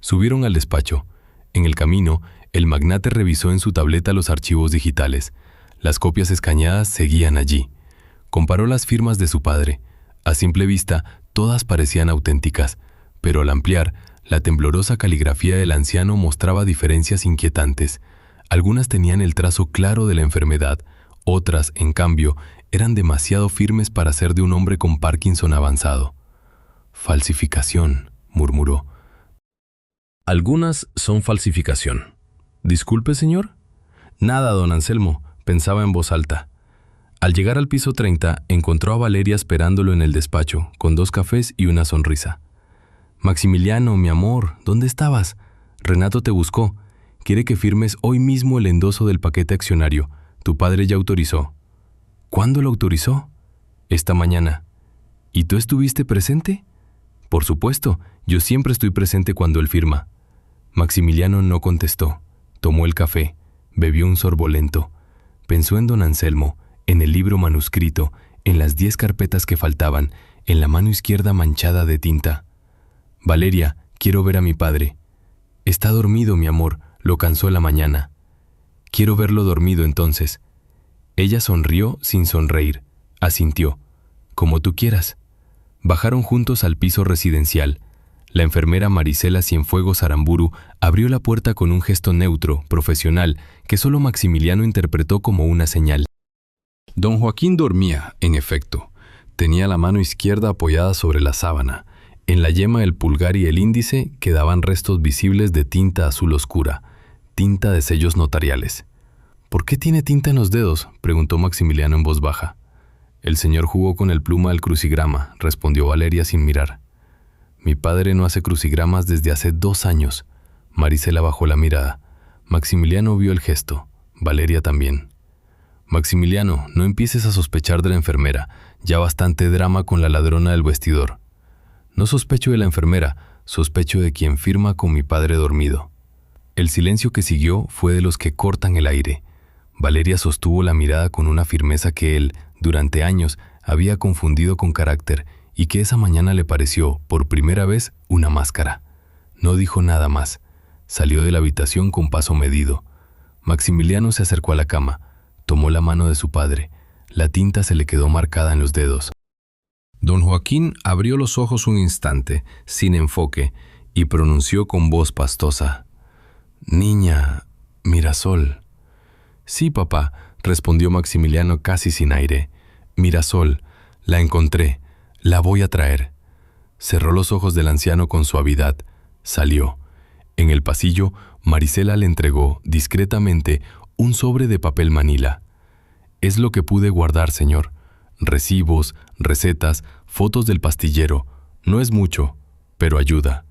Speaker 1: Subieron al despacho. En el camino, el magnate revisó en su tableta los archivos digitales. Las copias escaneadas seguían allí. Comparó las firmas de su padre. A simple vista, todas parecían auténticas, pero al ampliar, la temblorosa caligrafía del anciano mostraba diferencias inquietantes. Algunas tenían el trazo claro de la enfermedad, otras, en cambio, eran demasiado firmes para ser de un hombre con Parkinson avanzado. «Falsificación», murmuró.
Speaker 2: Algunas son falsificación. «Disculpe, señor».
Speaker 1: «Nada, don Anselmo», pensaba en voz alta. Al llegar al piso 30, encontró a Valeria esperándolo en el despacho, con 2 cafés y una sonrisa. «Maximiliano, mi amor, ¿dónde estabas? Renato te buscó. Quiere que firmes hoy mismo el endoso del paquete accionario. Tu padre ya autorizó». «¿Cuándo lo autorizó?» «Esta mañana». «¿Y tú estuviste presente?» «Por supuesto, yo siempre estoy presente cuando él firma». Maximiliano no contestó. Tomó el café, bebió un sorbo lento. Pensó en don Anselmo, en el libro manuscrito, en las 10 carpetas que faltaban, en la mano izquierda manchada de tinta. «Valeria, quiero ver a mi padre». «Está dormido, mi amor, lo cansó en la mañana». «Quiero verlo dormido entonces». Ella sonrió sin sonreír, asintió. «Como tú quieras». Bajaron juntos al piso residencial. La enfermera Marisela Cienfuegos Aramburu abrió la puerta con un gesto neutro, profesional, que solo Maximiliano interpretó como una señal. Don Joaquín dormía, en efecto. Tenía la mano izquierda apoyada sobre la sábana. En la yema del pulgar y el índice quedaban restos visibles de tinta azul oscura, tinta de sellos notariales. «¿Por qué tiene tinta en los dedos?», preguntó Maximiliano en voz baja. «El señor jugó con el pluma del crucigrama», respondió Valeria sin mirar. «Mi padre no hace crucigramas desde hace 2 años». Marisela bajó la mirada. Maximiliano vio el gesto. Valeria también. «Maximiliano, no empieces a sospechar de la enfermera. Ya bastante drama con la ladrona del vestidor». «No sospecho de la enfermera, sospecho de quien firma con mi padre dormido». El silencio que siguió fue de los que cortan el aire. Valeria sostuvo la mirada con una firmeza que él, durante años, había confundido con carácter y que esa mañana le pareció, por primera vez, una máscara. No dijo nada más. Salió de la habitación con paso medido. Maximiliano se acercó a la cama. Tomó la mano de su padre. La tinta se le quedó marcada en los dedos. Don Joaquín abrió los ojos un instante, sin enfoque, y pronunció con voz pastosa: «Niña, Mirasol». «Sí, papá», respondió Maximiliano casi sin aire. «Mirasol, la encontré, la voy a traer». Cerró los ojos del anciano con suavidad. Salió. En el pasillo, Marisela le entregó, discretamente, un sobre de papel manila. «Es lo que pude guardar, señor. Recibos, recetas, fotos del pastillero. No es mucho, pero ayuda».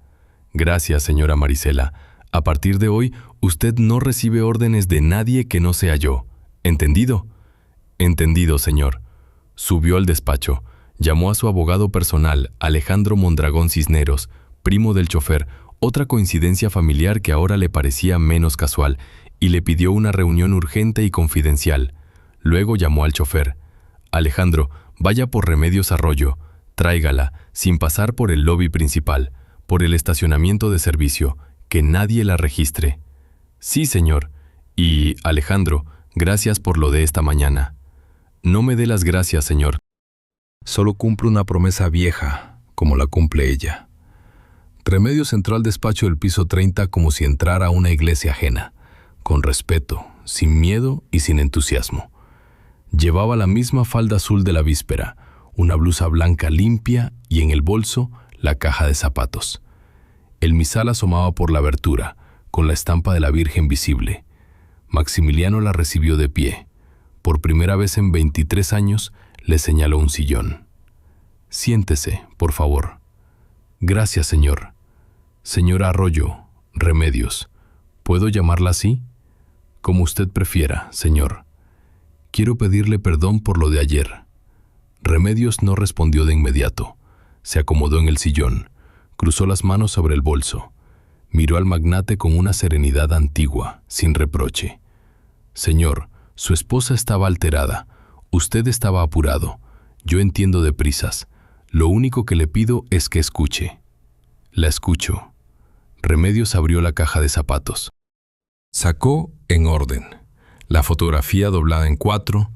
Speaker 1: «Gracias, señora Marisela. A partir de hoy, usted no recibe órdenes de nadie que no sea yo. ¿Entendido?» «Entendido, señor». Subió al despacho. Llamó a su abogado personal, Alejandro Mondragón Cisneros, primo del chofer, otra coincidencia familiar que ahora le parecía menos casual, y le pidió una reunión urgente y confidencial. Luego llamó al chofer. «Alejandro, vaya por Remedios Arroyo. Tráigala, sin pasar por el lobby principal, por el estacionamiento de servicio, que nadie la registre». «Sí, señor. Y, Alejandro, gracias por lo de esta mañana». «No me dé las gracias, señor. Solo cumplo una promesa vieja, como la cumple ella». Remedios entró al despacho del piso 30 como si entrara a una iglesia ajena, con respeto, sin miedo y sin entusiasmo. Llevaba la misma falda azul de la víspera, una blusa blanca limpia y en el bolso la caja de zapatos. El misal asomaba por la abertura, con la estampa de la Virgen visible. Maximiliano la recibió de pie. Por primera vez en 23 años le señaló un sillón. «Siéntese, por favor». «Gracias, señor». «Señora Arroyo, Remedios, ¿puedo llamarla así?» «Como usted prefiera, señor. Quiero pedirle perdón por lo de ayer». Remedios no respondió de inmediato. Se acomodó en el sillón, cruzó las manos sobre el bolso. Miró al magnate con una serenidad antigua, sin reproche. «Señor, su esposa estaba alterada. Usted estaba apurado. Yo entiendo de prisas. Lo único que le pido es que escuche». «La escucho». Remedios abrió la caja de zapatos. Sacó, en orden, la fotografía doblada en 4,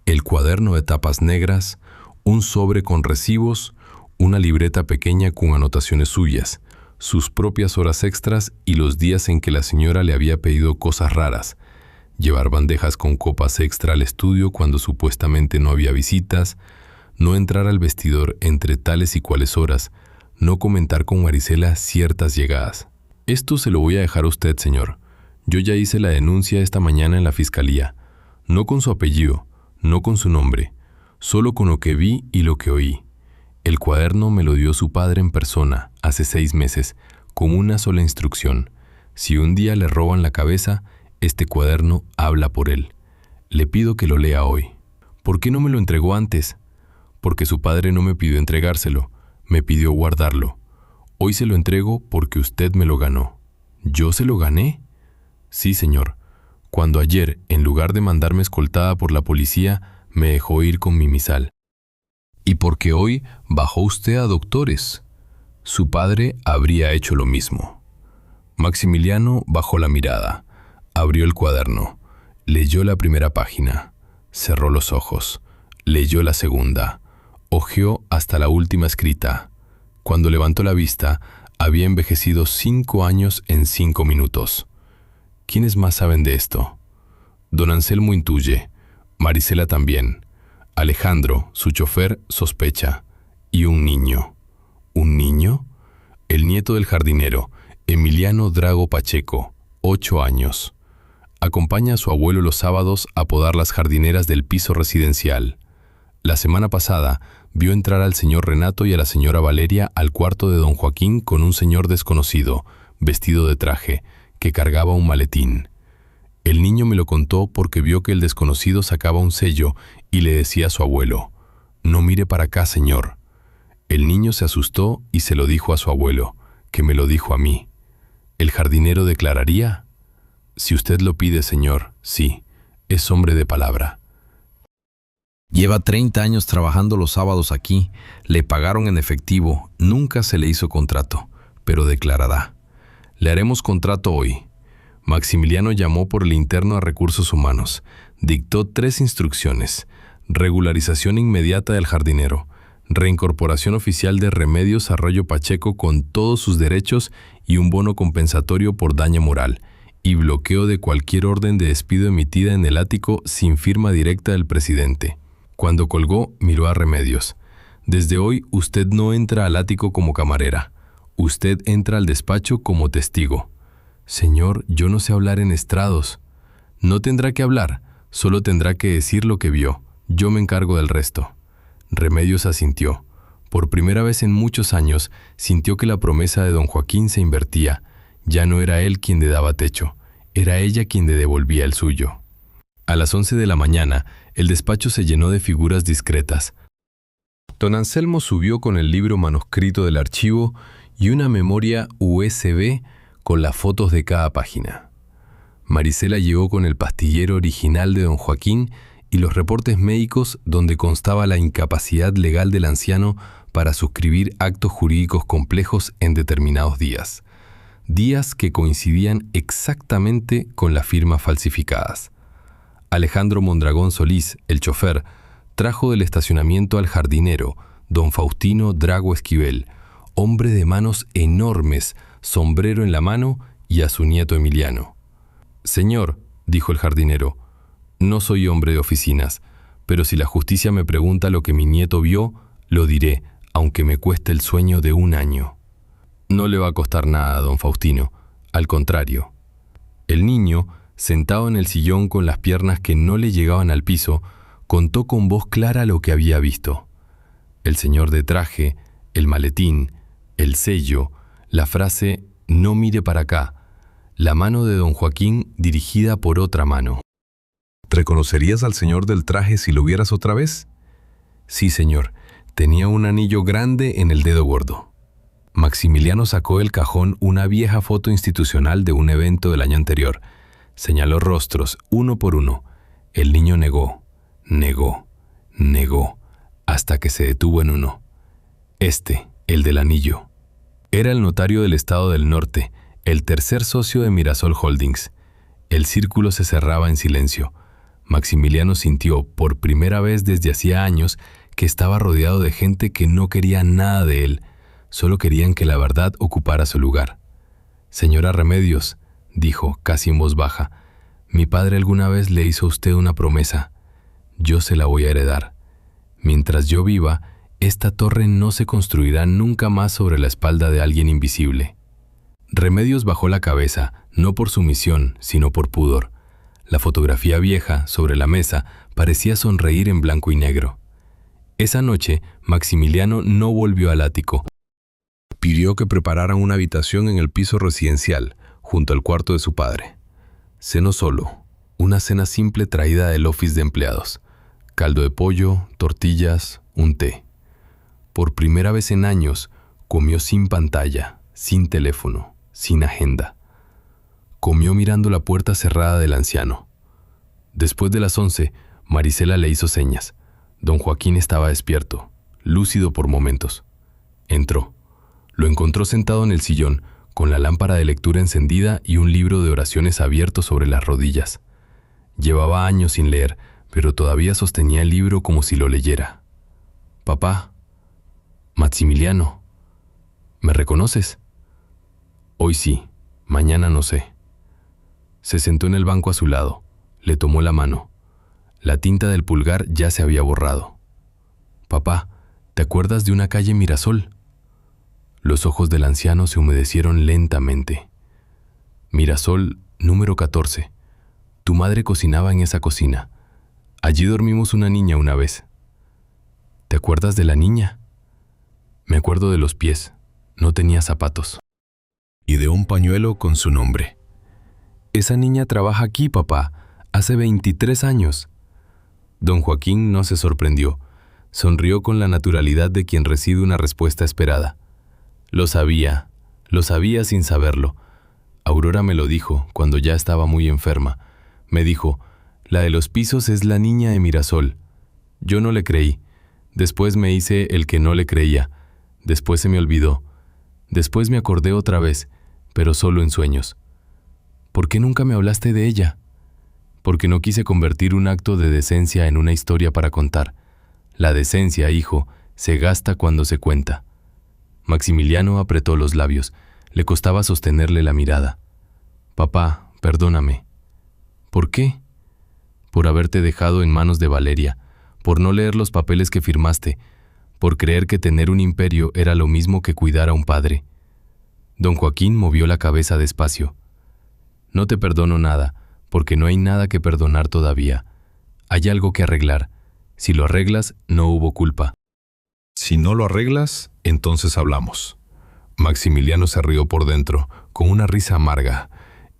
Speaker 1: el cuaderno de tapas negras, un sobre con recibos, una libreta pequeña con anotaciones suyas, sus propias horas extras y los días en que la señora le había pedido cosas raras: llevar bandejas con copas extra al estudio cuando supuestamente no había visitas, no entrar al vestidor entre tales y cuales horas, no comentar con Marisela ciertas llegadas. «Esto se lo voy a dejar a usted, señor. Yo ya hice la denuncia esta mañana en la fiscalía. No con su apellido, no con su nombre, solo con lo que vi y lo que oí. El cuaderno me lo dio su padre en persona, hace 6 meses, con una sola instrucción. Si un día le roban la cabeza, este cuaderno habla por él. Le pido que lo lea hoy». «¿Por qué no me lo entregó antes?» «Porque su padre no me pidió entregárselo, me pidió guardarlo. Hoy se lo entrego porque usted me lo ganó». «¿Yo se lo gané?» «Sí, señor. Cuando ayer, en lugar de mandarme escoltada por la policía, me dejó ir con mi misal. Y porque hoy bajó usted a doctores. Su padre habría hecho lo mismo». Maximiliano bajó la mirada, abrió el cuaderno, leyó la primera página, cerró los ojos, leyó la segunda, hojeó hasta la última escrita. Cuando levantó la vista, había envejecido 5 años en 5 minutos. ¿Quiénes más saben de esto? Don Anselmo intuye, Marisela también. Alejandro, su chofer, sospecha. Y un niño. ¿Un niño? El nieto del jardinero, Emiliano Drago Pacheco, 8 años. Acompaña a su abuelo los sábados a podar las jardineras del piso residencial. La semana pasada vio entrar al señor Renato y a la señora Valeria al cuarto de don Joaquín con un señor desconocido, vestido de traje, que cargaba un maletín. El niño me lo contó porque vio que el desconocido sacaba un sello y le decía a su abuelo: «No mire para acá, señor». El niño se asustó y se lo dijo a su abuelo, que me lo dijo a mí. ¿El jardinero declararía? «Si usted lo pide, señor, sí, es hombre de palabra». Lleva 30 años trabajando los sábados aquí, le pagaron en efectivo, nunca se le hizo contrato, pero declarará. Le haremos contrato hoy. Maximiliano llamó por el interno a Recursos Humanos, dictó 3 instrucciones: regularización inmediata del jardinero, reincorporación oficial de Remedios Arroyo Pacheco con todos sus derechos y un bono compensatorio por daño moral, y bloqueo de cualquier orden de despido emitida en el ático sin firma directa del presidente. Cuando colgó, miró a Remedios. Desde hoy usted no entra al ático como camarera. Usted entra al despacho como testigo. Señor, yo no sé hablar en estrados. No tendrá que hablar, solo tendrá que decir lo que vio. Yo me encargo del resto. Remedios asintió. Por primera vez en muchos años, sintió que la promesa de don Joaquín se invertía. Ya no era él quien le daba techo, era ella quien le devolvía el suyo. A las 11 de la mañana, el despacho se llenó de figuras discretas. Don Anselmo subió con el libro manuscrito del archivo y una memoria USB con las fotos de cada página. Marisela llegó con el pastillero original de don Joaquín y los reportes médicos donde constaba la incapacidad legal del anciano para suscribir actos jurídicos complejos en determinados días. Días que coincidían exactamente con las firmas falsificadas. Alejandro Mondragón Solís, el chofer, trajo del estacionamiento al jardinero, don Faustino Drago Esquivel, hombre de manos enormes, sombrero en la mano, y a su nieto Emiliano. «Señor», dijo el jardinero, «no soy hombre de oficinas, pero si la justicia me pregunta lo que mi nieto vio, lo diré, aunque me cueste el sueño de un año». «No le va a costar nada, don Faustino, al contrario». El niño, sentado en el sillón con las piernas que no le llegaban al piso, contó con voz clara lo que había visto. El señor de traje, el maletín, el sello, la frase «no mire para acá», la mano de don Joaquín dirigida por otra mano.
Speaker 2: ¿Reconocerías al señor del traje si lo vieras otra vez?
Speaker 1: Sí, señor. Tenía un anillo grande en el dedo gordo. Maximiliano sacó del cajón una vieja foto institucional de un evento del año anterior. Señaló rostros, uno por uno. El niño negó, hasta que se detuvo en uno. El del anillo. Era el notario del Estado del Norte, el tercer socio de Mirasol Holdings. El círculo se cerraba en silencio. Maximiliano sintió, por primera vez desde hacía años, que estaba rodeado de gente que no quería nada de él, solo querían que la verdad ocupara su lugar. «Señora Remedios», dijo, casi en voz baja, «mi padre alguna vez le hizo a usted una promesa. Yo se la voy a heredar. Mientras yo viva, esta torre no se construirá nunca más sobre la espalda de alguien invisible». Remedios bajó la cabeza, no por sumisión, sino por pudor. La fotografía vieja, sobre la mesa, parecía sonreír en blanco y negro. Esa noche, Maximiliano no volvió al ático.
Speaker 2: Pidió que prepararan una habitación en el piso residencial, junto al cuarto de su padre.
Speaker 1: Cenó solo, una cena simple traída del office de empleados. Caldo de pollo, tortillas, un té. Por primera vez en años, comió sin pantalla, sin teléfono, sin agenda. Comió mirando la puerta cerrada del anciano. Después de las 11, Marisela le hizo señas. Don Joaquín estaba despierto, lúcido por momentos. Entró. Lo encontró sentado en el sillón, con la lámpara de lectura encendida y un libro de oraciones abierto sobre las rodillas. Llevaba años sin leer, pero todavía sostenía el libro como si lo leyera. «Papá, Maximiliano, ¿me reconoces?» «Hoy sí, mañana no sé». Se sentó en el banco a su lado, le tomó la mano. La tinta del pulgar ya se había borrado. «Papá, ¿te acuerdas de una calle Mirasol?» Los ojos del anciano se humedecieron lentamente. «Mirasol, número 14. Tu madre cocinaba en esa cocina. Allí dormimos una niña una vez». «¿Te acuerdas de la niña?» «Me acuerdo de los pies. No tenía zapatos».
Speaker 2: «Y de un pañuelo con su nombre».
Speaker 1: «Esa niña trabaja aquí, papá. Hace 23 años». Don Joaquín no se sorprendió. Sonrió con la naturalidad de quien recibe una respuesta esperada. Lo sabía sin saberlo. Aurora me lo dijo cuando ya estaba muy enferma. Me dijo, «La de los pisos es la niña de Mirasol». Yo no le creí. Después me hice el que no le creía. Después se me olvidó. Después me acordé otra vez, pero solo en sueños. «¿Por qué nunca me hablaste de ella?» «Porque no quise convertir un acto de decencia en una historia para contar. La decencia, hijo, se gasta cuando se cuenta. Maximiliano apretó los labios. Le costaba sostenerle la mirada. Papá, perdóname. ¿Por qué? Por haberte dejado en manos de Valeria, por no leer los papeles que firmaste, por creer que tener un imperio era lo mismo que cuidar a un padre. Don Joaquín movió la cabeza despacio. No te perdono nada, porque no hay nada que perdonar todavía. Hay algo que arreglar. Si lo arreglas, no hubo culpa.
Speaker 2: Si no lo arreglas, entonces hablamos. Maximiliano se rió por dentro, con una risa amarga.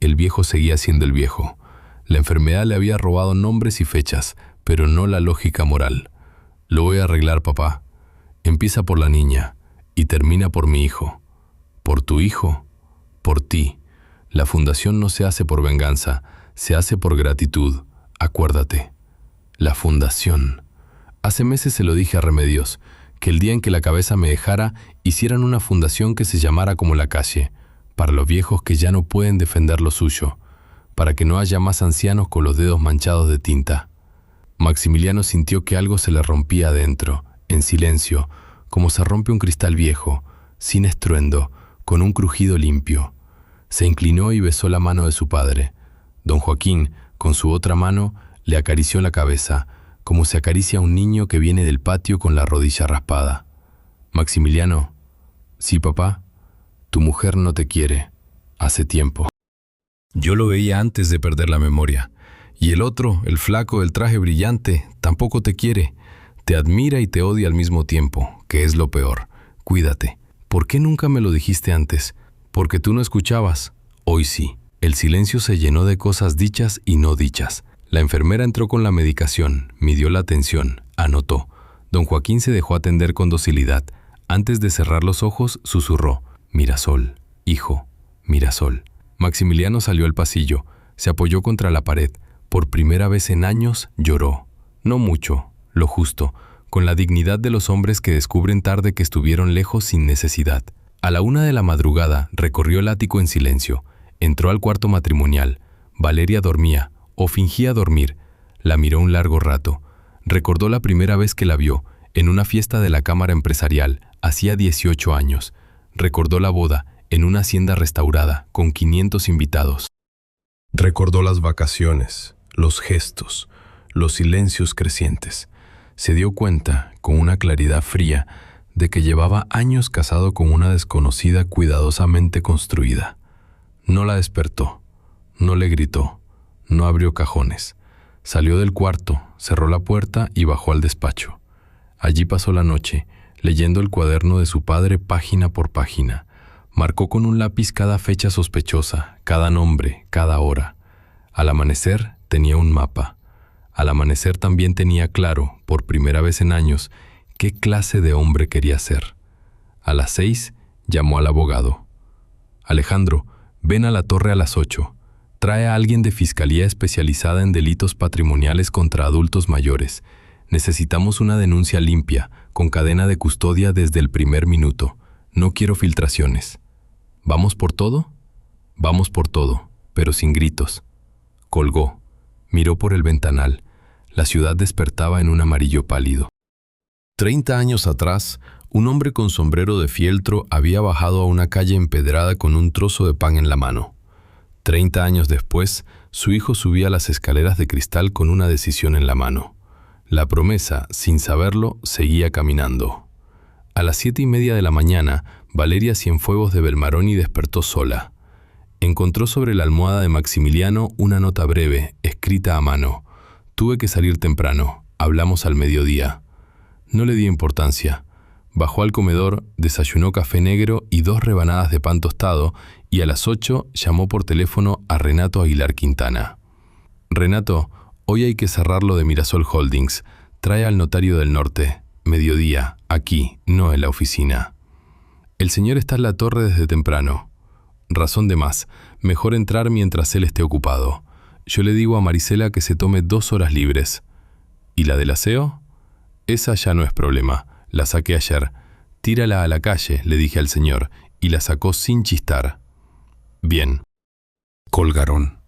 Speaker 2: El viejo seguía siendo el viejo. La enfermedad le había robado nombres y fechas, pero no la lógica moral. Lo voy a arreglar, papá. Empieza por la niña y termina por mi hijo. Por tu hijo, por ti. La fundación no se hace por venganza, se hace por gratitud. Acuérdate. La fundación. Hace meses se lo dije a Remedios, que el día en que la cabeza me dejara, hicieran una fundación que se llamara como la calle, para los viejos que ya no pueden defender lo suyo, para que no haya más ancianos con los dedos manchados de tinta. Maximiliano sintió que algo se le rompía adentro, en silencio, como se rompe un cristal viejo, sin estruendo, con un crujido limpio. Se inclinó y besó la mano de su padre. Don Joaquín, con su otra mano, le acarició la cabeza, como se acaricia a un niño que viene del patio con la rodilla raspada. Maximiliano, sí, papá, tu mujer no te quiere, hace tiempo. Yo lo veía antes de perder la memoria. Y el otro, el flaco del traje brillante, tampoco te quiere. Te admira y te odia al mismo tiempo, que es lo peor. Cuídate. ¿Por qué nunca me lo dijiste antes? Porque tú no escuchabas. Hoy sí. El silencio se llenó de cosas dichas y no dichas. La enfermera entró con la medicación, midió la tensión, anotó. Don Joaquín se dejó atender con docilidad. Antes de cerrar los ojos, susurró: Mirasol, hijo, Mirasol. Maximiliano salió al pasillo, se apoyó contra la pared. Por primera vez en años lloró. No mucho, lo justo, con la dignidad de los hombres que descubren tarde que estuvieron lejos sin necesidad. A la 1 de la madrugada recorrió el ático en silencio. Entró al cuarto matrimonial. Valeria dormía, o fingía dormir. La miró un largo rato. Recordó la primera vez que la vio, en una fiesta de la Cámara Empresarial, hacía 18 años. Recordó la boda, en una hacienda restaurada, con 500 invitados. Recordó las vacaciones, los gestos, los silencios crecientes. Se dio cuenta, con una claridad fría, de que llevaba años casado con una desconocida cuidadosamente construida. No la despertó, no le gritó, no abrió cajones. Salió del cuarto, cerró la puerta y bajó al despacho. Allí pasó la noche, leyendo el cuaderno de su padre página por página. Marcó con un lápiz cada fecha sospechosa, cada nombre, cada hora. Al amanecer tenía un mapa. Al amanecer también tenía claro, por primera vez en años, qué clase de hombre quería ser. A las 6 llamó al abogado. Alejandro, ven a la torre a las 8. Trae a alguien de fiscalía especializada en delitos patrimoniales contra adultos mayores. Necesitamos una denuncia limpia, con cadena de custodia desde el primer minuto. No quiero filtraciones. ¿Vamos por todo? Vamos por todo, pero sin gritos. Colgó. Miró por el ventanal. La ciudad despertaba en un amarillo pálido. 30 años atrás, un hombre con sombrero de fieltro había bajado a una calle empedrada con un trozo de pan en la mano. 30 años después, su hijo subía las escaleras de cristal con una decisión en la mano. La promesa, sin saberlo, seguía caminando. A las 7:30 de la mañana, Valeria Cienfuegos de Belmaroni despertó sola. Encontró sobre la almohada de Maximiliano una nota breve, escrita a mano. Tuve que salir temprano. Hablamos al mediodía. No le dio importancia. Bajó al comedor, desayunó café negro y 2 rebanadas de pan tostado y a las 8 llamó por teléfono a Renato Aguilar Quintana. Renato, hoy hay que cerrar lo de Mirasol Holdings. Trae al notario del norte. Mediodía, aquí, no en la oficina. El señor está en la torre desde temprano. Razón de más. Mejor entrar mientras él esté ocupado. Yo le digo a Marisela que se tome 2 horas libres. ¿Y la del aseo? Esa ya no es problema. La saqué ayer. Tírala a la calle, le dije al señor, y la sacó sin chistar. Bien. Colgaron.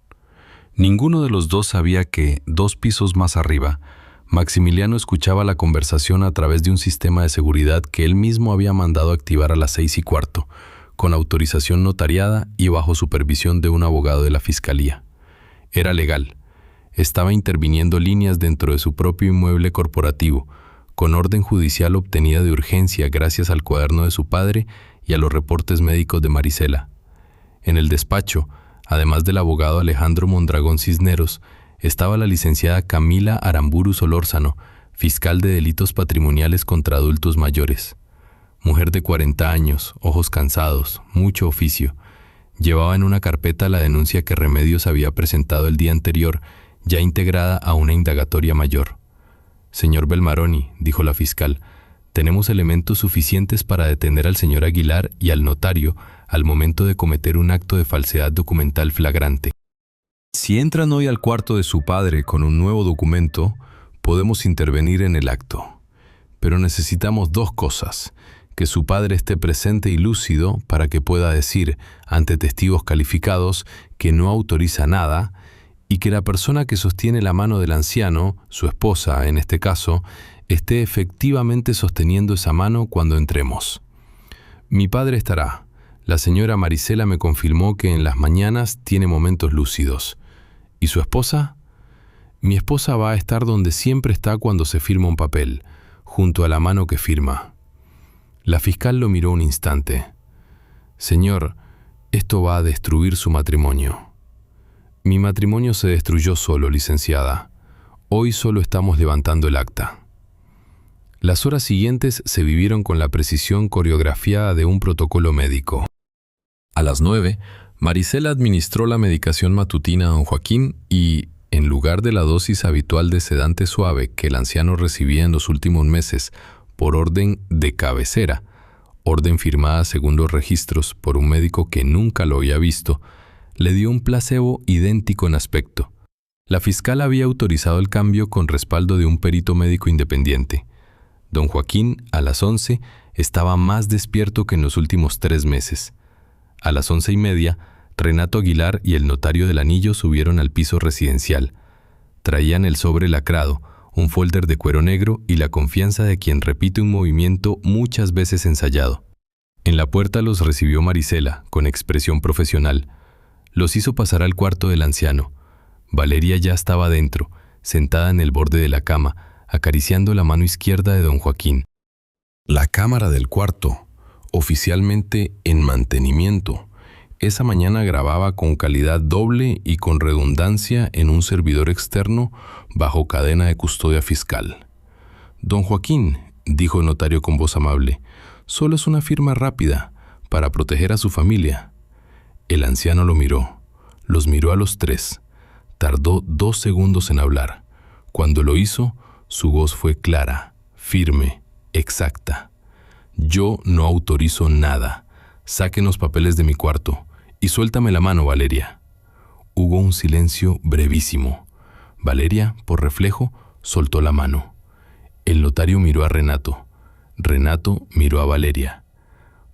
Speaker 2: Ninguno de los dos sabía que, 2 pisos más arriba,
Speaker 1: Maximiliano escuchaba la conversación a través de un sistema de seguridad que él mismo había mandado activar a las 6:15, con autorización notariada y bajo supervisión de un abogado de la Fiscalía. Era legal. Estaba interviniendo líneas dentro de su propio inmueble corporativo, con orden judicial obtenida de urgencia gracias al cuaderno de su padre y a los reportes médicos de Marisela. En el despacho, además del abogado Alejandro Mondragón Cisneros, estaba la licenciada Camila Aramburu Solórzano, fiscal de delitos patrimoniales contra adultos mayores. Mujer de 40 años, ojos cansados, mucho oficio. Llevaba en una carpeta la denuncia que Remedios había presentado el día anterior, ya integrada a una indagatoria mayor. «Señor Belmaroni», dijo la fiscal, «tenemos elementos suficientes para detener al señor Aguilar y al notario al momento de cometer un acto de falsedad documental flagrante. Si entran hoy al cuarto de su padre con un nuevo documento, podemos intervenir en el acto. Pero necesitamos dos cosas: que su padre esté presente y lúcido para que pueda decir, ante testigos calificados, que no autoriza nada, y que la persona que sostiene la mano del anciano, su esposa en este caso, esté efectivamente sosteniendo esa mano cuando entremos. Mi padre estará. La señora Marisela me confirmó que en las mañanas tiene momentos lúcidos. ¿Y su esposa? Mi esposa va a estar donde siempre está cuando se firma un papel, junto a la mano que firma». La fiscal lo miró un instante. «Señor, esto va a destruir su matrimonio». «Mi matrimonio se destruyó solo, licenciada. Hoy solo estamos levantando el acta». Las horas siguientes se vivieron con la precisión coreografiada de un protocolo médico. A las 9, Marisela administró la medicación matutina a don Joaquín y, en lugar de la dosis habitual de sedante suave que el anciano recibía en los últimos meses por orden de cabecera, orden firmada según los registros por un médico que nunca lo había visto, le dio un placebo idéntico en aspecto. La fiscal había autorizado el cambio con respaldo de un perito médico independiente. Don Joaquín, a las 11, estaba más despierto que en los últimos 3 meses. A las 11:30, Renato Aguilar y el notario del anillo subieron al piso residencial. Traían el sobre lacrado, un folder de cuero negro y la confianza de quien repite un movimiento muchas veces ensayado. En la puerta los recibió Marisela, con expresión profesional. Los hizo pasar al cuarto del anciano. Valeria ya estaba dentro, sentada en el borde de la cama, acariciando la mano izquierda de don Joaquín. La cámara del cuarto, oficialmente en mantenimiento, esa mañana grababa con calidad doble y con redundancia en un servidor externo bajo cadena de custodia fiscal. «Don Joaquín», dijo el notario con voz amable, «solo es una firma rápida para proteger a su familia». El anciano lo miró. Los miró a los tres. Tardó 2 segundos en hablar. Cuando lo hizo, su voz fue clara, firme, exacta. «Yo no autorizo nada. Saquen los papeles de mi cuarto y suéltame la mano, Valeria». Hubo un silencio brevísimo. Valeria, por reflejo, soltó la mano. El notario miró a Renato. Renato miró a Valeria.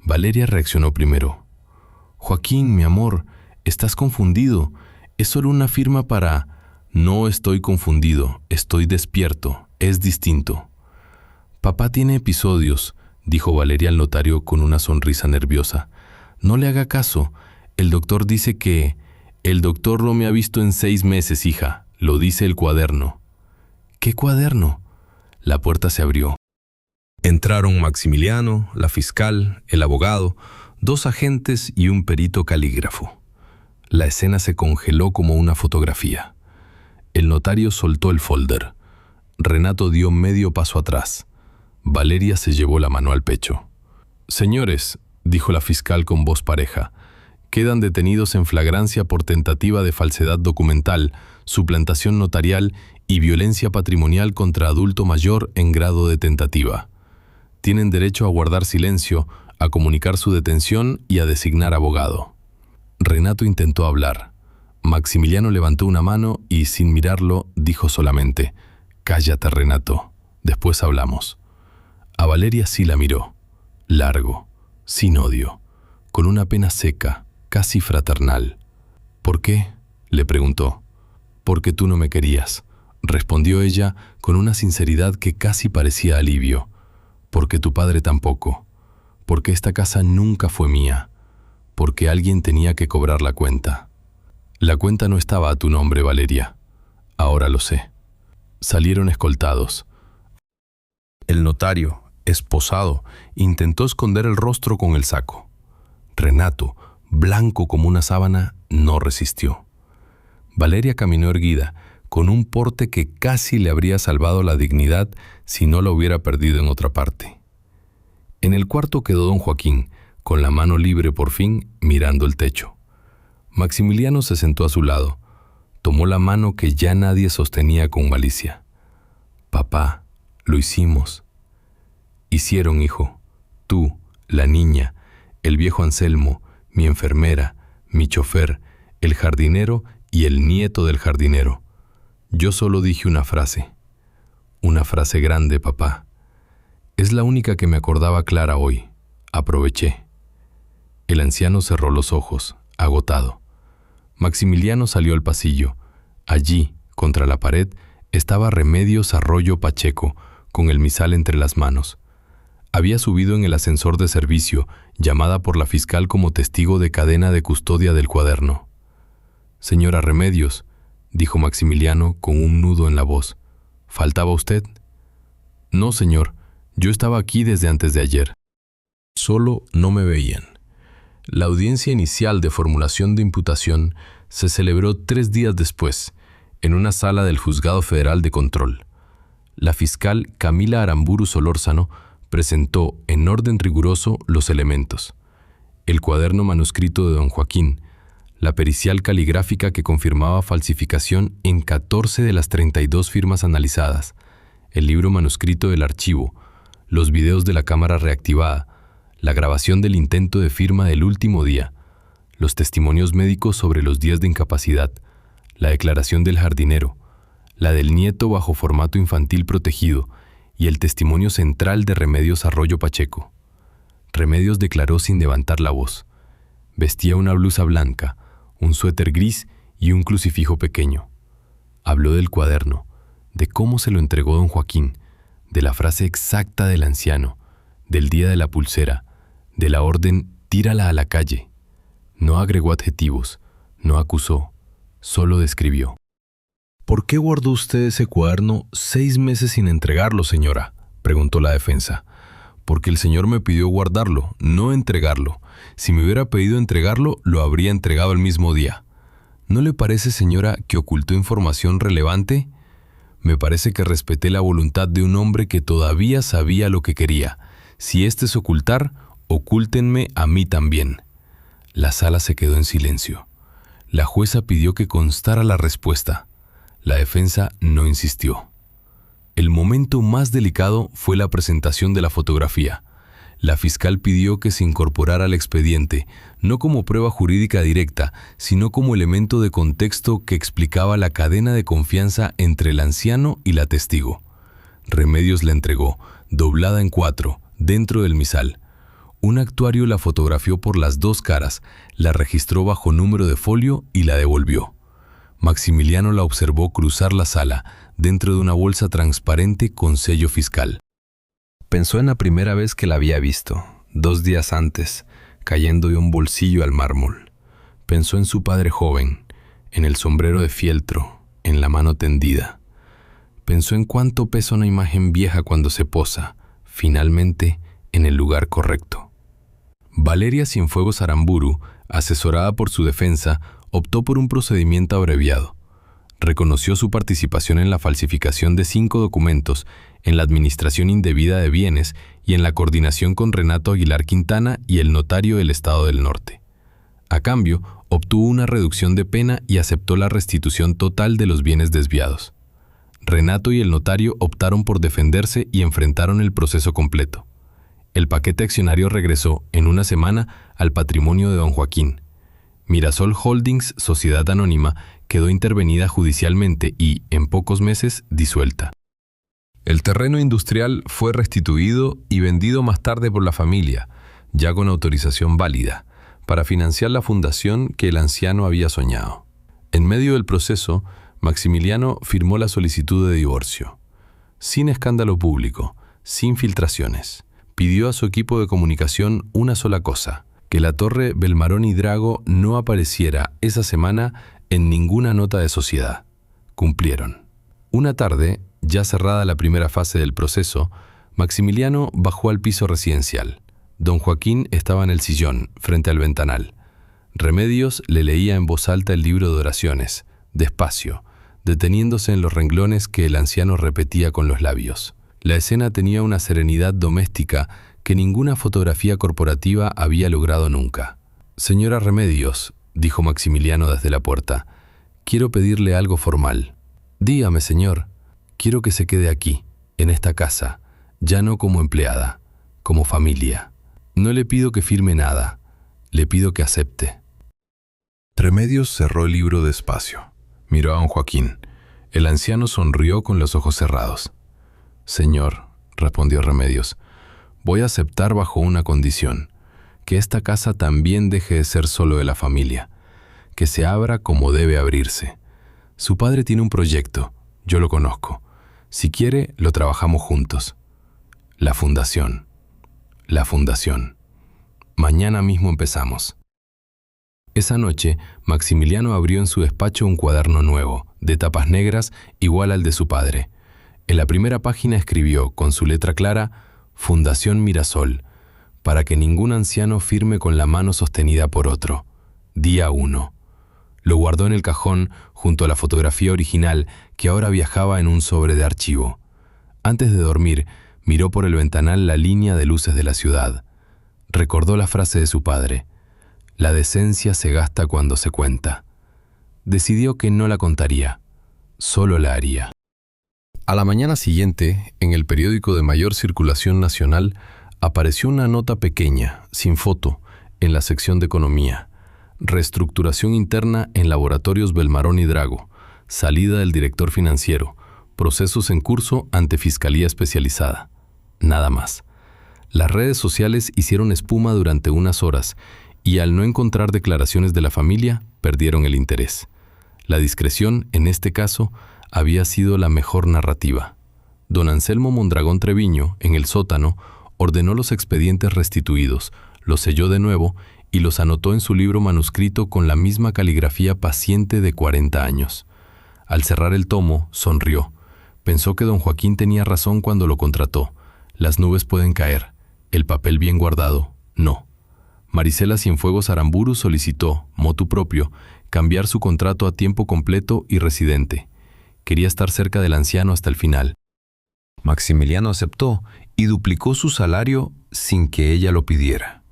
Speaker 1: Valeria reaccionó primero. «Joaquín, mi amor, estás confundido. Es solo una firma para...». «No estoy confundido, estoy despierto. Es distinto». «Papá tiene episodios», dijo Valeria al notario con una sonrisa nerviosa. «No le haga caso. El doctor dice que...». «El doctor no me ha visto en 6 meses, hija. Lo dice el cuaderno». «¿Qué cuaderno?». La puerta se abrió. Entraron Maximiliano, la fiscal, el abogado, 2 agentes y un perito calígrafo. La escena se congeló como una fotografía. El notario soltó el folder. Renato dio medio paso atrás. Valeria se llevó la mano al pecho. «Señores», dijo la fiscal con voz pareja, «quedan detenidos en flagrancia por tentativa de falsedad documental, suplantación notarial y violencia patrimonial contra adulto mayor en grado de tentativa. Tienen derecho a guardar silencio, a comunicar su detención y a designar abogado». Renato intentó hablar. Maximiliano levantó una mano y, sin mirarlo, dijo solamente: «Cállate, Renato. Después hablamos». A Valeria sí la miró. Largo, sin odio, con una pena seca, casi fraternal. «¿Por qué?», le preguntó. «Porque tú no me querías. respondió ella con una sinceridad que casi parecía alivio. Porque tu padre tampoco. Porque esta casa nunca fue mía. Porque alguien tenía que cobrar la cuenta. La cuenta no estaba a tu nombre, Valeria. Ahora lo sé. Salieron escoltados. El notario, esposado, intentó esconder el rostro con el saco. Renato, blanco como una sábana, no resistió. Valeria caminó erguida, con un porte que casi le habría salvado la dignidad si no la hubiera perdido en otra parte. En el cuarto quedó don Joaquín, con la mano libre por fin, mirando el techo. Maximiliano se sentó a su lado. Tomó la mano que ya nadie sostenía con malicia. Papá, lo hicimos. Hicieron, hijo. Tú, la niña, el viejo Anselmo, mi enfermera, mi chofer, el jardinero y el nieto del jardinero. Yo solo dije una frase grande, papá. Es la única que me acordaba clara hoy. Aproveché. El anciano cerró los ojos, agotado. Maximiliano salió al pasillo. Allí, contra la pared, estaba Remedios Arroyo Pacheco, con el misal entre las manos. Había subido en el ascensor de servicio, llamada por la fiscal como testigo de cadena de custodia del cuaderno. Señora Remedios, dijo Maximiliano con un nudo en la voz. ¿Faltaba usted? No, señor. Yo estaba aquí desde antes de ayer. Solo no me veían. La audiencia inicial de formulación de imputación se celebró 3 días después, en una sala del Juzgado Federal de Control. La fiscal Camila Aramburu Solórzano presentó en orden riguroso los elementos: el cuaderno manuscrito de don Joaquín, la pericial caligráfica que confirmaba falsificación en 14 de las 32 firmas analizadas, el libro manuscrito del archivo, los videos de la cámara reactivada, la grabación del intento de firma del último día, los testimonios médicos sobre los días de incapacidad, la declaración del jardinero, la del nieto bajo formato infantil protegido y el testimonio central de Remedios Arroyo Pacheco. Remedios declaró sin levantar la voz. Vestía una blusa blanca, un suéter gris y un crucifijo pequeño. Habló del cuaderno, de cómo se lo entregó don Joaquín, de la frase exacta del anciano, del día de la pulsera, de la orden «tírala a la calle». No agregó adjetivos, no acusó, solo describió. ¿Por qué guardó usted ese cuaderno 6 meses sin entregarlo, señora?, preguntó la defensa. Porque el señor me pidió guardarlo, no entregarlo. Si me hubiera pedido entregarlo, lo habría entregado el mismo día. ¿No le parece, señora, que ocultó información relevante? Me parece que respeté la voluntad de un hombre que todavía sabía lo que quería. Si este es ocultar, ocúltenme a mí también. La sala se quedó en silencio. La jueza pidió que constara la respuesta. La defensa no insistió. El momento más delicado fue la presentación de la fotografía. La fiscal pidió que se incorporara al expediente, no como prueba jurídica directa, sino como elemento de contexto que explicaba la cadena de confianza entre el anciano y la testigo. Remedios la entregó, doblada en 4, dentro del misal. Un actuario la fotografió por las 2 caras, la registró bajo número de folio y la devolvió. Maximiliano la observó cruzar la sala, dentro de una bolsa transparente con sello fiscal. Pensó en la primera vez que la había visto, 2 días antes, cayendo de un bolsillo al mármol. Pensó en su padre joven, en el sombrero de fieltro, en la mano tendida. Pensó en cuánto pesa una imagen vieja cuando se posa, finalmente, en el lugar correcto. Valeria Cienfuegos Aramburu, asesorada por su defensa, optó por un procedimiento abreviado. Reconoció su participación en la falsificación de 5 documentos, en la administración indebida de bienes y en la coordinación con Renato Aguilar Quintana y el notario del Estado del Norte. A cambio, obtuvo una reducción de pena y aceptó la restitución total de los bienes desviados. Renato y el notario optaron por defenderse y enfrentaron el proceso completo. El paquete accionario regresó, en una semana, al patrimonio de don Joaquín. Mirasol Holdings, sociedad anónima, quedó intervenida judicialmente y, en pocos meses, disuelta. El terreno industrial fue restituido y vendido más tarde por la familia, ya con autorización válida, para financiar la fundación que el anciano había soñado. En medio del proceso, Maximiliano firmó la solicitud de divorcio. Sin escándalo público, sin filtraciones, pidió a su equipo de comunicación una sola cosa: que la torre Belmaroni Drago no apareciera esa semana en ninguna nota de sociedad. Cumplieron. Una tarde, ya cerrada la primera fase del proceso, Maximiliano bajó al piso residencial. Don Joaquín estaba en el sillón, frente al ventanal. Remedios le leía en voz alta el libro de oraciones, despacio, deteniéndose en los renglones que el anciano repetía con los labios. La escena tenía una serenidad doméstica que ninguna fotografía corporativa había logrado nunca. «Señora Remedios», dijo Maximiliano desde la puerta, «quiero pedirle algo formal». «Dígame, señor. Quiero que se quede aquí, en esta casa, ya no como empleada, como familia. No le pido que firme nada, le pido que acepte».
Speaker 2: Remedios cerró el libro despacio. Miró a don Joaquín. El anciano sonrió con los ojos cerrados. «Señor», respondió Remedios, «voy a aceptar bajo una condición: que esta casa también deje de ser solo de la familia, que se abra como debe abrirse. Su padre tiene un proyecto, yo lo conozco. Si quiere, lo trabajamos juntos. La fundación. La fundación. Mañana mismo empezamos». Esa noche, Maximiliano abrió en su despacho un cuaderno nuevo, de tapas negras, igual al de su padre. En la primera página escribió, con su letra clara, «Fundación Mirasol», para que ningún anciano firme con la mano sostenida por otro. Día 1. Lo guardó en el cajón junto a la fotografía original que ahora viajaba en un sobre de archivo. Antes de dormir, miró por el ventanal la línea de luces de la ciudad. Recordó la frase de su padre: «La decencia se gasta cuando se cuenta». Decidió que no la contaría, solo la haría. A la mañana siguiente, en el periódico de mayor circulación nacional, apareció una nota pequeña, sin foto, en la sección de economía: «Reestructuración interna en Laboratorios Belmaroni Drago, salida del director financiero, procesos en curso ante Fiscalía Especializada». Nada más. Las redes sociales hicieron espuma durante unas horas y al no encontrar declaraciones de la familia, perdieron el interés. La discreción, en este caso, había sido la mejor narrativa. Don Anselmo Mondragón Treviño, en el sótano, ordenó los expedientes restituidos, los selló de nuevo y los anotó en su libro manuscrito con la misma caligrafía paciente de 40 años. Al cerrar el tomo, sonrió. Pensó que don Joaquín tenía razón cuando lo contrató. Las nubes pueden caer, el papel bien guardado, no. Marisela Cienfuegos Aramburu solicitó, motu propio, cambiar su contrato a tiempo completo y residente. Quería estar cerca del anciano hasta el final. Maximiliano aceptó y duplicó su salario sin que ella lo pidiera.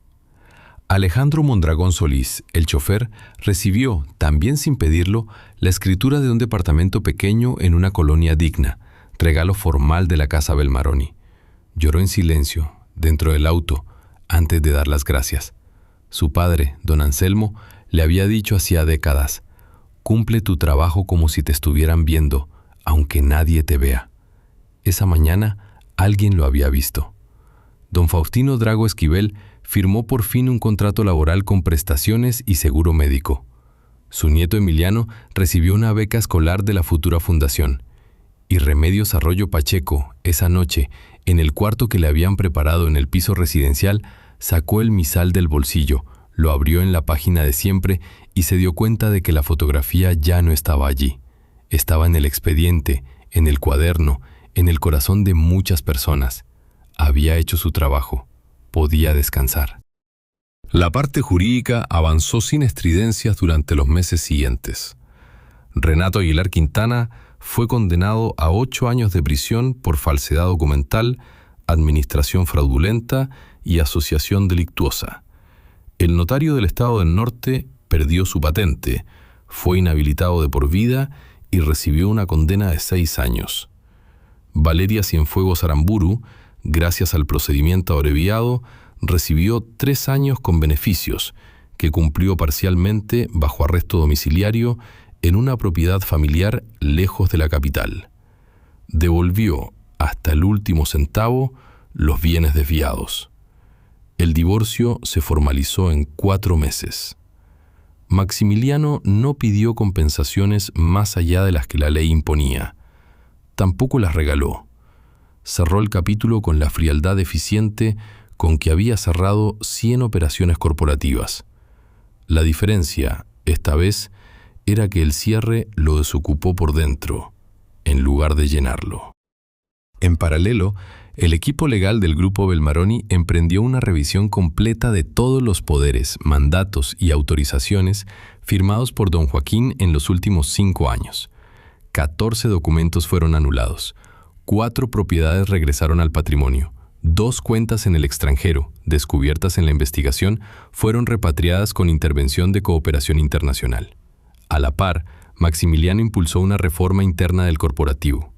Speaker 2: Alejandro Mondragón Solís, el chofer, recibió, también sin pedirlo, la escritura de un departamento pequeño en una colonia digna, regalo formal de la casa Belmaroni. Lloró en silencio, dentro del auto, antes de dar las gracias. Su padre, don Anselmo, le había dicho hacía décadas: «Cumple tu trabajo como si te estuvieran viendo, aunque nadie te vea». Esa mañana alguien lo había visto. Don Faustino Drago Esquivel firmó por fin un contrato laboral con prestaciones y seguro médico. Su nieto Emiliano recibió una beca escolar de la futura fundación. Y Remedios Arroyo Pacheco, esa noche, en el cuarto que le habían preparado en el piso residencial, sacó el misal del bolsillo, lo abrió en la página de siempre y se dio cuenta de que la fotografía ya no estaba allí. Estaba en el expediente, en el cuaderno, en el corazón de muchas personas. Había hecho su trabajo. Podía descansar. La parte jurídica avanzó sin estridencias durante los meses siguientes. Renato Aguilar Quintana fue condenado a 8 años de prisión por falsedad documental, administración fraudulenta y asociación delictuosa. El notario del Estado del Norte perdió su patente, fue inhabilitado de por vida y recibió una condena de 6 años. Valeria Cienfuegos Aramburu, gracias al procedimiento abreviado, recibió 3 años con beneficios, que cumplió parcialmente bajo arresto domiciliario en una propiedad familiar lejos de la capital. Devolvió hasta el último centavo los bienes desviados. El divorcio se formalizó en 4 meses.
Speaker 1: Maximiliano no pidió compensaciones más allá de las que la ley imponía. Tampoco las regaló. Cerró el capítulo con la frialdad eficiente con que había cerrado 100 operaciones corporativas. La diferencia, esta vez, era que el cierre lo desocupó por dentro, en lugar de llenarlo. En paralelo, el equipo legal del Grupo Belmaroni emprendió una revisión completa de todos los poderes, mandatos y autorizaciones firmados por don Joaquín en los últimos 5 años. 14 documentos fueron anulados, 4 propiedades regresaron al patrimonio, 2 cuentas en el extranjero, descubiertas en la investigación, fueron repatriadas con intervención de cooperación internacional. A la par, Maximiliano impulsó una reforma interna del corporativo.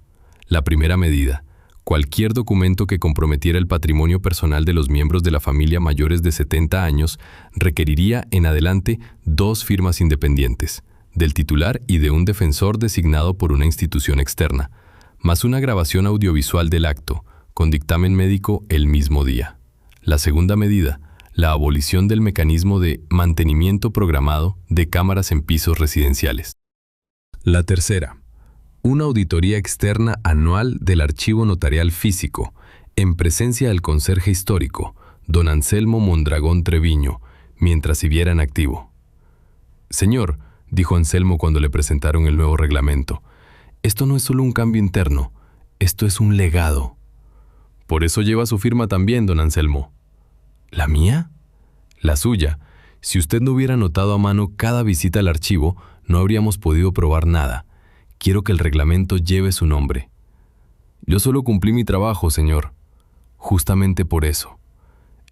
Speaker 1: La primera medida: cualquier documento que comprometiera el patrimonio personal de los miembros de la familia mayores de 70 años requeriría en adelante 2 firmas independientes, del titular y de un defensor designado por una institución externa, más una grabación audiovisual del acto, con dictamen médico el mismo día. La segunda medida: la abolición del mecanismo de mantenimiento programado de cámaras en pisos residenciales. La tercera: una auditoría externa anual del archivo notarial físico, en presencia del conserje histórico, don Anselmo Mondragón Treviño, mientras siguiera en activo. «Señor», dijo Anselmo cuando le presentaron el nuevo reglamento, «esto no es solo un cambio interno, esto es un legado». «Por eso lleva su firma también, don Anselmo». «¿La mía?» «La suya. Si usted no hubiera anotado a mano cada visita al archivo, no habríamos podido probar nada. Quiero que el reglamento lleve su nombre». «Yo solo cumplí mi trabajo, señor». «Justamente por eso».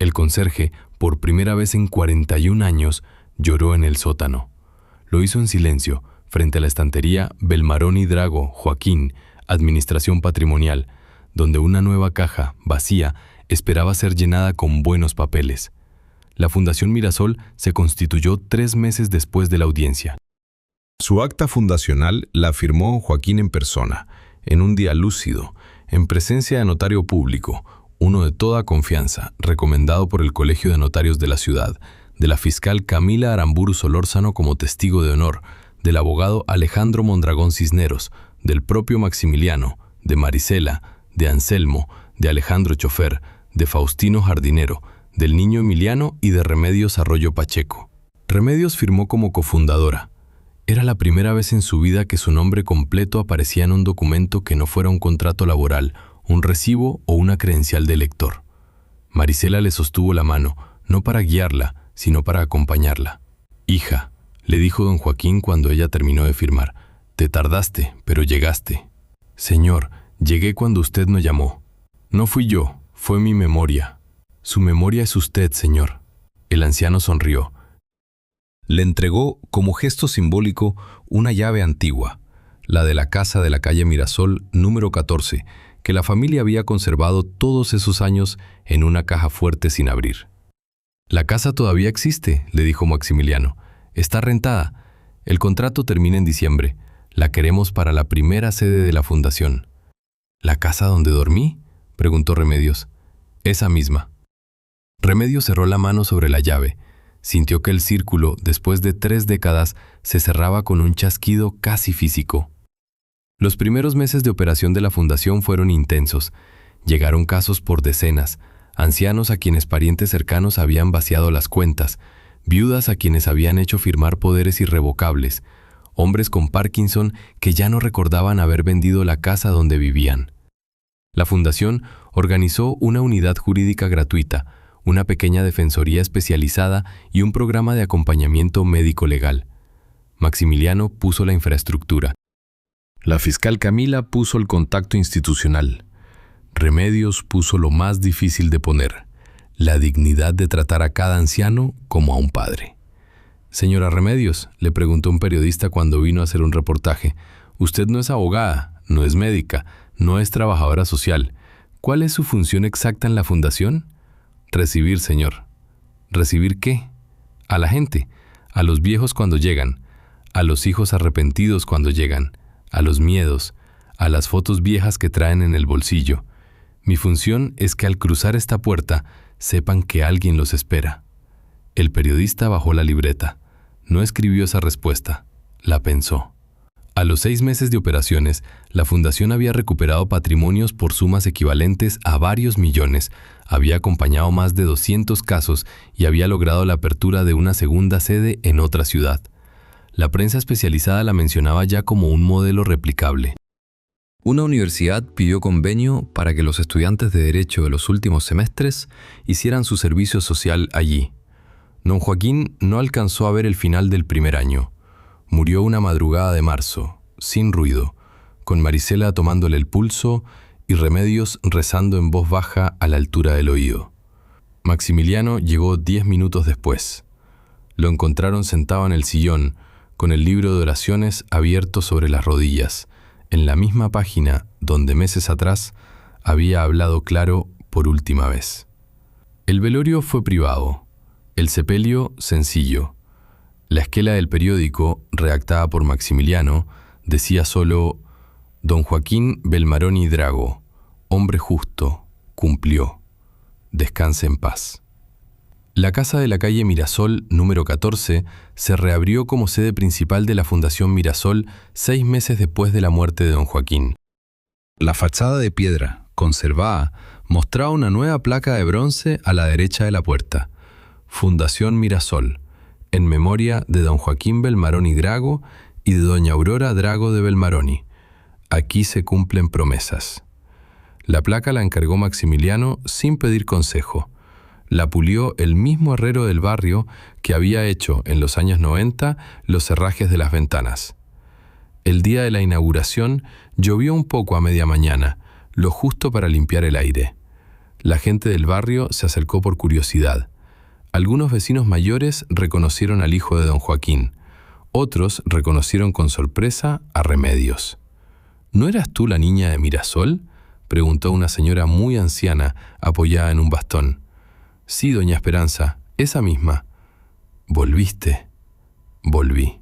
Speaker 1: El conserje, por primera vez en 41 años, lloró en el sótano. Lo hizo en silencio, frente a la estantería Belmaroni Drago, Joaquín, Administración Patrimonial, donde una nueva caja, vacía, esperaba ser llenada con buenos papeles. La Fundación Mirasol se constituyó 3 meses después de la audiencia. Su acta fundacional la firmó Joaquín en persona, en un día lúcido, en presencia de notario público, uno de toda confianza, recomendado por el Colegio de Notarios de la ciudad, de la fiscal Camila Aramburu Solórzano como testigo de honor, del abogado Alejandro Mondragón Cisneros, del propio Maximiliano, de Marisela, de Anselmo, de Alejandro Chofer, de Faustino Jardinero, del niño Emiliano y de Remedios Arroyo Pacheco. Remedios firmó como cofundadora. Era la primera vez en su vida que su nombre completo aparecía en un documento que no fuera un contrato laboral, un recibo o una credencial de lector. Marisela le sostuvo la mano, no para guiarla, sino para acompañarla. «Hija», le dijo don Joaquín cuando ella terminó de firmar, «te tardaste, pero llegaste». «Señor, llegué cuando usted me llamó». «No fui yo, fue mi memoria». «Su memoria es usted, señor». El anciano sonrió. Le entregó, como gesto simbólico, una llave antigua, la de la casa de la calle Mirasol, número 14, que la familia había conservado todos esos años en una caja fuerte sin abrir. «La casa todavía existe», le dijo Maximiliano. «Está rentada. El contrato termina en diciembre. La queremos para la primera sede de la fundación». «¿La casa donde dormí?», preguntó Remedios. «Esa misma». Remedios cerró la mano sobre la llave. Sintió que el círculo, después de 3 décadas, se cerraba con un chasquido casi físico. Los primeros meses de operación de la fundación fueron intensos. Llegaron casos por decenas, ancianos a quienes parientes cercanos habían vaciado las cuentas, viudas a quienes habían hecho firmar poderes irrevocables, hombres con Parkinson que ya no recordaban haber vendido la casa donde vivían. La fundación organizó una unidad jurídica gratuita, una pequeña defensoría especializada y un programa de acompañamiento médico-legal. Maximiliano puso la infraestructura. La fiscal Camila puso el contacto institucional. Remedios puso lo más difícil de poner, la dignidad de tratar a cada anciano como a un padre. «Señora Remedios», le preguntó un periodista cuando vino a hacer un reportaje, «usted no es abogada, no es médica, no es trabajadora social. ¿Cuál es su función exacta en la fundación?» «Recibir, señor». «¿Recibir qué?» «A la gente, a los viejos cuando llegan, a los hijos arrepentidos cuando llegan, a los miedos, a las fotos viejas que traen en el bolsillo. Mi función es que al cruzar esta puerta sepan que alguien los espera». El periodista bajó la libreta. No escribió esa respuesta, la pensó. A los 6 meses de operaciones, la fundación había recuperado patrimonios por sumas equivalentes a varios millones, había acompañado más de 200 casos y había logrado la apertura de una segunda sede en otra ciudad. La prensa especializada la mencionaba ya como un modelo replicable. Una universidad pidió convenio para que los estudiantes de Derecho de los últimos semestres hicieran su servicio social allí. Don Joaquín no alcanzó a ver el final del primer año. Murió una madrugada de marzo, sin ruido, con Marisela tomándole el pulso y Remedios rezando en voz baja a la altura del oído. Maximiliano llegó 10 minutos después. Lo encontraron sentado en el sillón, con el libro de oraciones abierto sobre las rodillas, en la misma página donde meses atrás había hablado claro por última vez. El velorio fue privado, el sepelio sencillo. La esquela del periódico, redactada por Maximiliano, decía solo: Don Joaquín Belmaroni Drago, hombre justo, cumplió. Descanse en paz. La casa de la calle Mirasol, número 14, se reabrió como sede principal de la Fundación Mirasol 6 meses después de la muerte de don Joaquín. La fachada de piedra, conservada, mostraba una nueva placa de bronce a la derecha de la puerta. Fundación Mirasol, en memoria de don Joaquín Belmaroni Drago y de doña Aurora Drago de Belmaroni. Aquí se cumplen promesas. La placa la encargó Maximiliano sin pedir consejo. La pulió el mismo herrero del barrio que había hecho en los años 90 los herrajes de las ventanas. El día de la inauguración llovió un poco a media mañana, lo justo para limpiar el aire. La gente del barrio se acercó por curiosidad. Algunos vecinos mayores reconocieron al hijo de don Joaquín. Otros reconocieron con sorpresa a Remedios. ¿No eras tú la niña de Mirasol?, preguntó una señora muy anciana apoyada en un bastón. Sí, doña Esperanza, esa misma. ¿Volviste? Volví.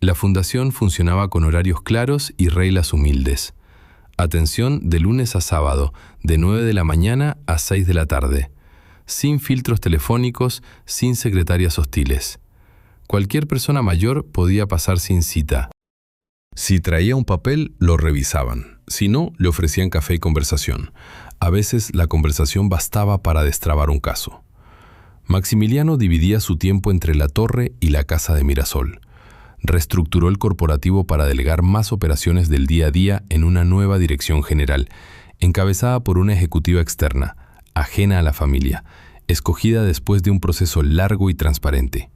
Speaker 1: La fundación funcionaba con horarios claros y reglas humildes. Atención de lunes a sábado, de 9 de la mañana a 6 de la tarde. Sin filtros telefónicos, sin secretarias hostiles. Cualquier persona mayor podía pasar sin cita. Si traía un papel, lo revisaban. Si no, le ofrecían café y conversación. A veces la conversación bastaba para destrabar un caso. Maximiliano dividía su tiempo entre la torre y la casa de Mirasol. Reestructuró el corporativo para delegar más operaciones del día a día en una nueva dirección general, encabezada por una ejecutiva externa, ajena a la familia, escogida después de un proceso largo y transparente.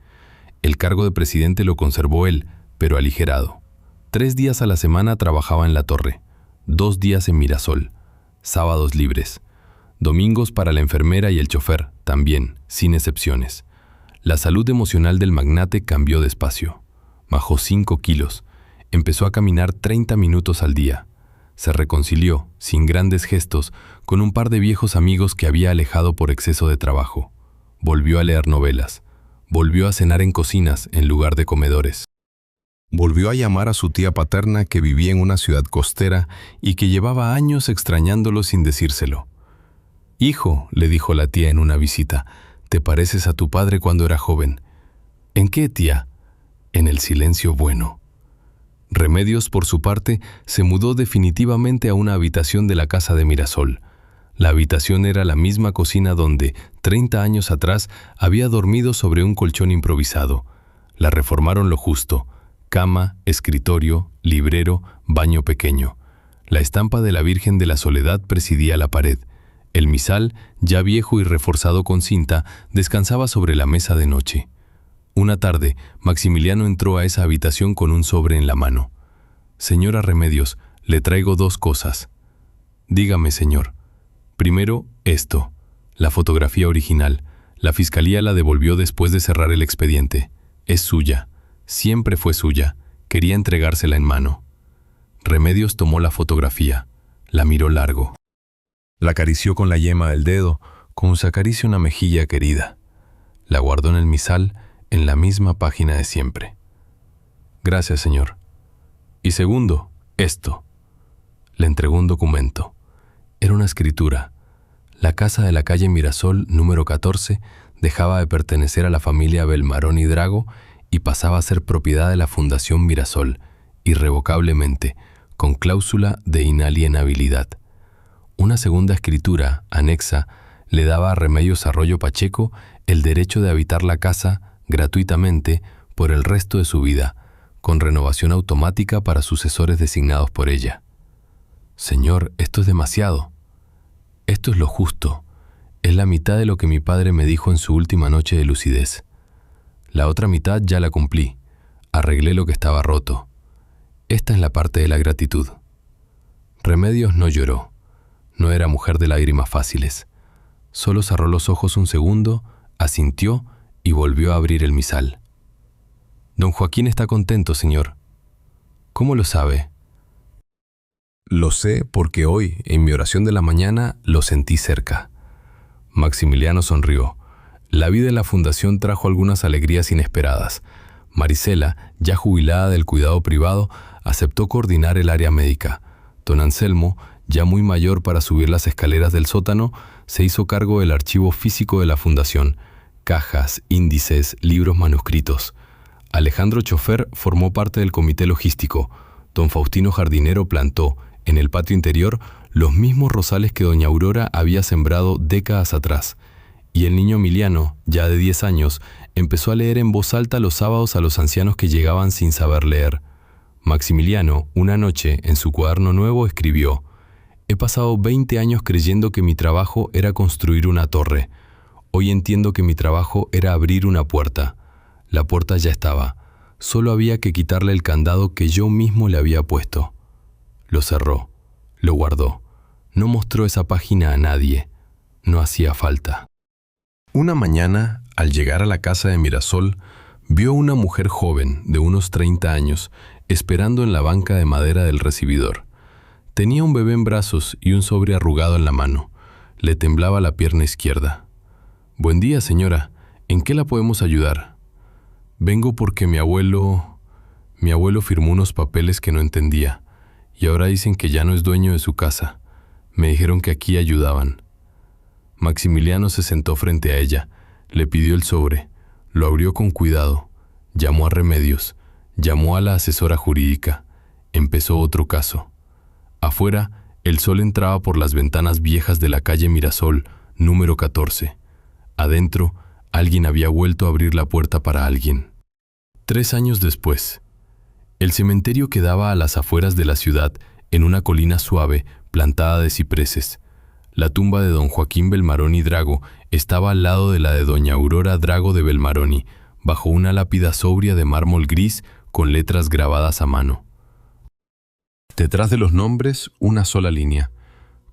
Speaker 1: El cargo de presidente lo conservó él, pero aligerado. 3 días a la semana trabajaba en la torre, 2 días en Mirasol, sábados libres, domingos para la enfermera y el chofer, también, sin excepciones. La salud emocional del magnate cambió despacio. Bajó 5 kilos, empezó a caminar 30 minutos al día. Se reconcilió, sin grandes gestos, con un par de viejos amigos que había alejado por exceso de trabajo. Volvió a leer novelas. Volvió a cenar en cocinas en lugar de comedores. Volvió a llamar a su tía paterna que vivía en una ciudad costera y que llevaba años extrañándolo sin decírselo. «Hijo», le dijo la tía en una visita, «te pareces a tu padre cuando era joven». «¿En qué, tía?» «En el silencio bueno». Remedios, por su parte, se mudó definitivamente a una habitación de la casa de Mirasol. La habitación era la misma cocina donde, 30 años atrás, había dormido sobre un colchón improvisado. La reformaron lo justo: cama, escritorio, librero, baño pequeño. La estampa de la Virgen de la Soledad presidía la pared. El misal, ya viejo y reforzado con cinta, descansaba sobre la mesa de noche. Una tarde, Maximiliano entró a esa habitación con un sobre en la mano. «Señora Remedios, le traigo 2 cosas». «Dígame, señor». «Primero, esto, la fotografía original. La fiscalía la devolvió después de cerrar el expediente. Es suya. Siempre fue suya. Quería entregársela en mano». Remedios tomó la fotografía. La miró largo. La acarició con la yema del dedo, como se acaricia una mejilla querida. La guardó en el misal, en la misma página de siempre. «Gracias, señor». «Y segundo, esto». Le entregó un documento. Era una escritura. La casa de la calle Mirasol, número 14, dejaba de pertenecer a la familia Belmaroni Drago y pasaba a ser propiedad de la Fundación Mirasol, irrevocablemente, con cláusula de inalienabilidad. Una segunda escritura, anexa, le daba a Remedios Arroyo Pacheco el derecho de habitar la casa gratuitamente por el resto de su vida, con renovación automática para sucesores designados por ella. Señor, esto es demasiado. Esto es lo justo. Es la mitad de lo que mi padre me dijo en su última noche de lucidez. La otra mitad ya la cumplí. Arreglé lo que estaba roto. Esta es la parte de la gratitud. Remedios no lloró. No era mujer de lágrimas fáciles. Solo cerró los ojos un segundo, asintió y volvió a abrir el misal. Don Joaquín está contento, señor. ¿Cómo lo sabe? Lo sé porque hoy, en mi oración de la mañana, lo sentí cerca. Maximiliano sonrió. La vida en la fundación trajo algunas alegrías inesperadas. Marisela, ya jubilada del cuidado privado, aceptó coordinar el área médica. Don Anselmo, ya muy mayor para subir las escaleras del sótano, se hizo cargo del archivo físico de la fundación, cajas, índices, libros manuscritos. Alejandro Chofer formó parte del comité logístico. Don Faustino Jardinero plantó, en el patio interior, los mismos rosales que doña Aurora había sembrado décadas atrás. Y el niño Emiliano, ya de 10 años, empezó a leer en voz alta los sábados a los ancianos que llegaban sin saber leer. Maximiliano, una noche, en su cuaderno nuevo, escribió: «He pasado 20 años creyendo que mi trabajo era construir una torre. Hoy entiendo que mi trabajo era abrir una puerta. La puerta ya estaba. Solo había que quitarle el candado que yo mismo le había puesto». Lo cerró, lo guardó. No mostró esa página a nadie. No hacía falta. Una mañana, al llegar a la casa de Mirasol, vio una mujer joven de unos 30 años esperando en la banca de madera del recibidor. Tenía un bebé en brazos y un sobre arrugado en la mano. Le temblaba la pierna izquierda. «Buen día, señora. ¿En qué la podemos ayudar?» «Vengo porque mi abuelo firmó unos papeles que no entendía, y ahora dicen que ya no es dueño de su casa. Me dijeron que aquí ayudaban». Maximiliano se sentó frente a ella, le pidió el sobre, lo abrió con cuidado, llamó a Remedios, llamó a la asesora jurídica, empezó otro caso. Afuera, el sol entraba por las ventanas viejas de la calle Mirasol, número 14. Adentro, alguien había vuelto a abrir la puerta para alguien. 3 años después, el cementerio quedaba a las afueras de la ciudad, en una colina suave, plantada de cipreses. La tumba de don Joaquín Belmaroni Drago estaba al lado de la de doña Aurora Drago de Belmaroni, bajo una lápida sobria de mármol gris con letras grabadas a mano. Detrás de los nombres, una sola línea: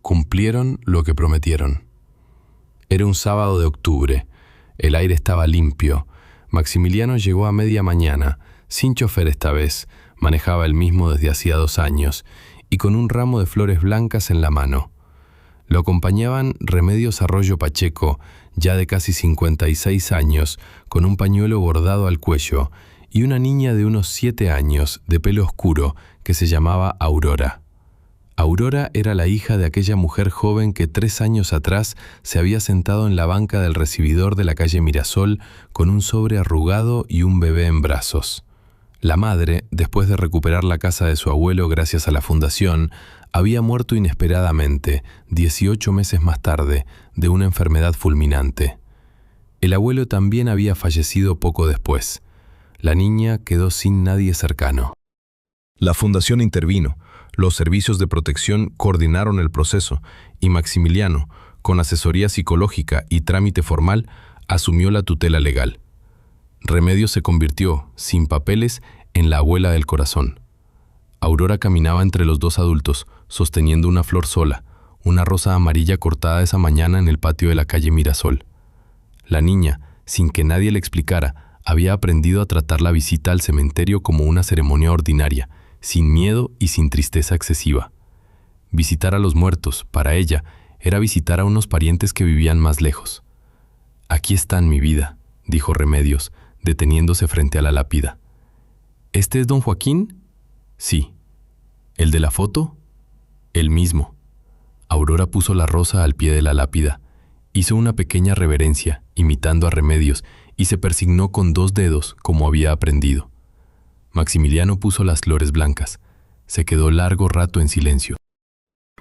Speaker 1: cumplieron lo que prometieron. Era un sábado de octubre. El aire estaba limpio. Maximiliano llegó a media mañana, sin chofer esta vez, manejaba él mismo desde hacía 2 años, y con un ramo de flores blancas en la mano. Lo acompañaban Remedios Arroyo Pacheco, ya de casi 56 años, con un pañuelo bordado al cuello, y una niña de unos 7 años, de pelo oscuro, que se llamaba Aurora. Aurora era la hija de aquella mujer joven que 3 años atrás se había sentado en la banca del recibidor de la calle Mirasol con un sobre arrugado y un bebé en brazos. La madre, después de recuperar la casa de su abuelo gracias a la fundación, había muerto inesperadamente, 18 meses más tarde, de una enfermedad fulminante. El abuelo también había fallecido poco después. La niña quedó sin nadie cercano. La fundación intervino, los servicios de protección coordinaron el proceso y Maximiliano, con asesoría psicológica y trámite formal, asumió la tutela legal. Remedios se convirtió, sin papeles, en la abuela del corazón. Aurora caminaba entre los 2 adultos, sosteniendo una flor sola, una rosa amarilla cortada esa mañana en el patio de la calle Mirasol. La niña, sin que nadie le explicara, había aprendido a tratar la visita al cementerio como una ceremonia ordinaria, sin miedo y sin tristeza excesiva. Visitar a los muertos, para ella, era visitar a unos parientes que vivían más lejos. «Aquí están, mi vida», dijo Remedios, deteniéndose frente a la lápida. «¿Este es don Joaquín?» «Sí». «¿El de la foto?» «El mismo». Aurora puso la rosa al pie de la lápida, hizo una pequeña reverencia, imitando a Remedios, y se persignó con 2 dedos como había aprendido. Maximiliano puso las flores blancas. Se quedó largo rato en silencio.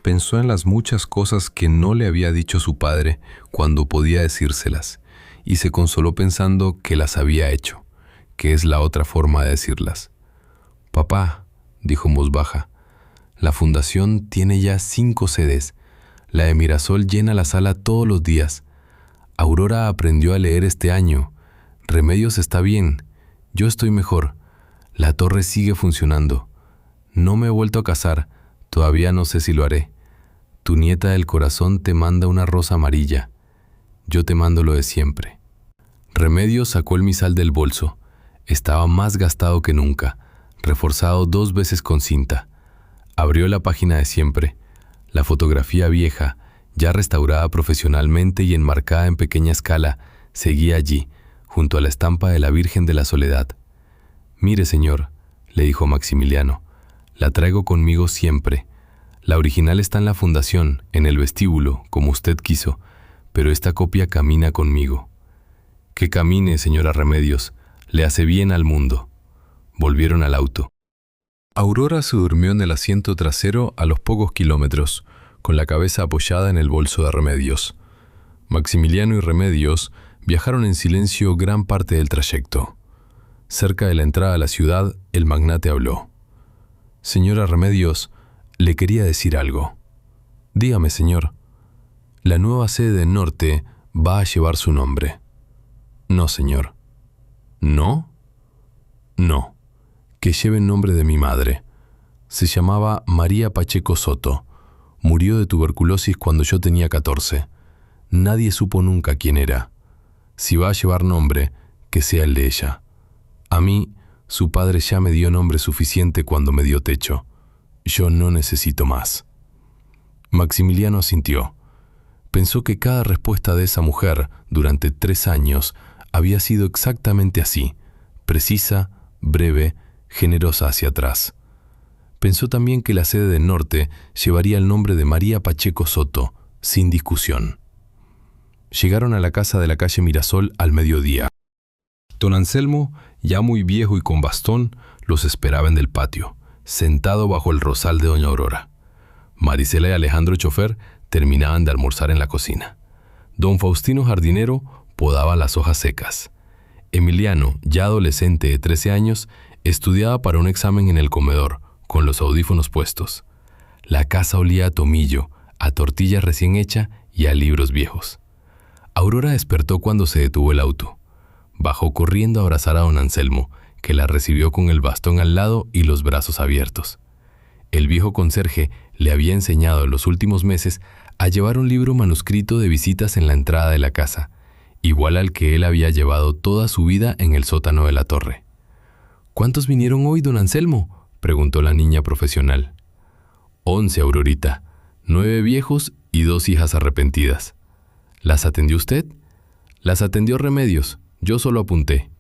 Speaker 1: Pensó en las muchas cosas que no le había dicho su padre cuando podía decírselas, y se consoló pensando que las había hecho, que es la otra forma de decirlas. «Papá», dijo en voz baja, «la fundación tiene ya 5 sedes. La de Mirasol llena la sala todos los días. Aurora aprendió a leer este año. Remedios está bien. Yo estoy mejor. La torre sigue funcionando. No me he vuelto a casar. Todavía no sé si lo haré. Tu nieta del corazón te manda una rosa amarilla. Yo te mando lo de siempre». Remedios sacó el misal del bolso. Estaba más gastado que nunca, reforzado 2 veces con cinta. Abrió la página de siempre. La fotografía vieja, ya restaurada profesionalmente y enmarcada en pequeña escala, seguía allí, junto a la estampa de la Virgen de la Soledad. «Mire, señor», le dijo Maximiliano, «la traigo conmigo siempre. La original está en la fundación, en el vestíbulo, como usted quiso, pero esta copia camina conmigo». «Que camine, señora Remedios, le hace bien al mundo». Volvieron al auto. Aurora se durmió en el asiento trasero a los pocos kilómetros, con la cabeza apoyada en el bolso de Remedios. Maximiliano y Remedios viajaron en silencio gran parte del trayecto. Cerca de la entrada a la ciudad, el magnate habló. «Señora Remedios, le quería decir algo». «Dígame, señor». «La nueva sede del norte va a llevar su nombre». «No, señor». «¿No?» «No. Que lleve el nombre de mi madre. Se llamaba María Pacheco Soto. Murió de tuberculosis cuando yo tenía 14. Nadie supo nunca quién era. Si va a llevar nombre, que sea el de ella. A mí, su padre ya me dio nombre suficiente cuando me dio techo. Yo no necesito más». Maximiliano asintió. Pensó que cada respuesta de esa mujer, durante 3 años, había sido exactamente así, precisa, breve, generosa hacia atrás. Pensó también que la sede del norte llevaría el nombre de María Pacheco Soto, sin discusión. Llegaron a la casa de la calle Mirasol al mediodía. Don Anselmo, ya muy viejo y con bastón, los esperaba en el patio, sentado bajo el rosal de doña Aurora. Marisela y Alejandro chofer terminaban de almorzar en la cocina. Don Faustino jardinero podaba las hojas secas. Emiliano, ya adolescente de 13 años, estudiaba para un examen en el comedor, con los audífonos puestos. La casa olía a tomillo, a tortilla recién hecha y a libros viejos. Aurora despertó cuando se detuvo el auto. Bajó corriendo a abrazar a don Anselmo, que la recibió con el bastón al lado y los brazos abiertos. El viejo conserje le había enseñado en los últimos meses a llevar un libro manuscrito de visitas en la entrada de la casa, igual al que él había llevado toda su vida en el sótano de la torre. «¿Cuántos vinieron hoy, don Anselmo?», preguntó la niña profesional. 11, Aurorita, 9 viejos y 2 hijas arrepentidas. ¿Las atendió usted? Las atendió Remedios, yo solo apunté.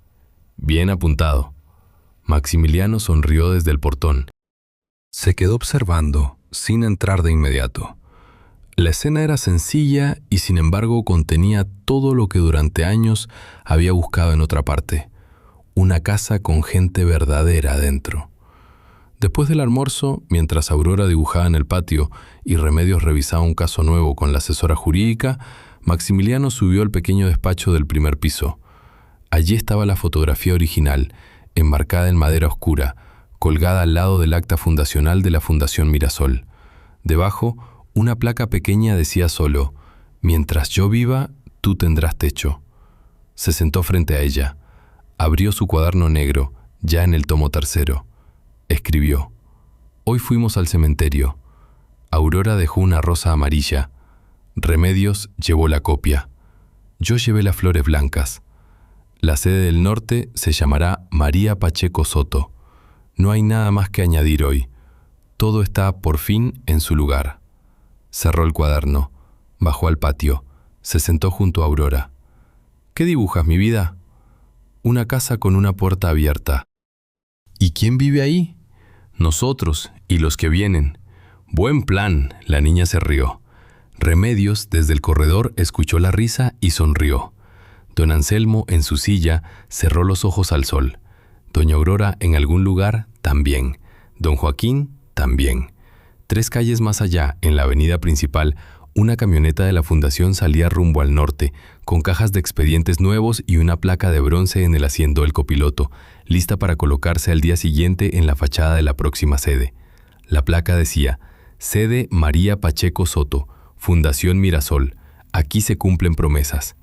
Speaker 1: Bien apuntado. Maximiliano sonrió desde el portón. Se quedó observando, sin entrar de inmediato. La escena era sencilla y sin embargo contenía todo lo que durante años había buscado en otra parte. Una casa con gente verdadera adentro. Después del almuerzo, mientras Aurora dibujaba en el patio y Remedios revisaba un caso nuevo con la asesora jurídica, Maximiliano subió al pequeño despacho del primer piso. Allí estaba la fotografía original, enmarcada en madera oscura, colgada al lado del acta fundacional de la Fundación Mirasol. Debajo, una placa pequeña decía solo: «Mientras yo viva, tú tendrás techo». Se sentó frente a ella. Abrió su cuaderno negro, ya en el tomo 3. Escribió: «Hoy fuimos al cementerio. Aurora dejó una rosa amarilla. Remedios llevó la copia. Yo llevé las flores blancas. La sede del norte se llamará María Pacheco Soto. No hay nada más que añadir hoy. Todo está por fin en su lugar». Cerró el cuaderno, bajó al patio, se sentó junto a Aurora. «¿Qué dibujas, mi vida?» «Una casa con una puerta abierta». «¿Y quién vive ahí?» «Nosotros y los que vienen». «Buen plan», la niña se rió. Remedios, desde el corredor, escuchó la risa y sonrió. Don Anselmo, en su silla, cerró los ojos al sol. Doña Aurora, en algún lugar, también. Don Joaquín, también. 3 calles más allá, en la avenida principal, una camioneta de la fundación salía rumbo al norte, con cajas de expedientes nuevos y una placa de bronce en el asiento del copiloto, lista para colocarse al día siguiente en la fachada de la próxima sede. La placa decía: Sede María Pacheco Soto, Fundación Mirasol. Aquí se cumplen promesas.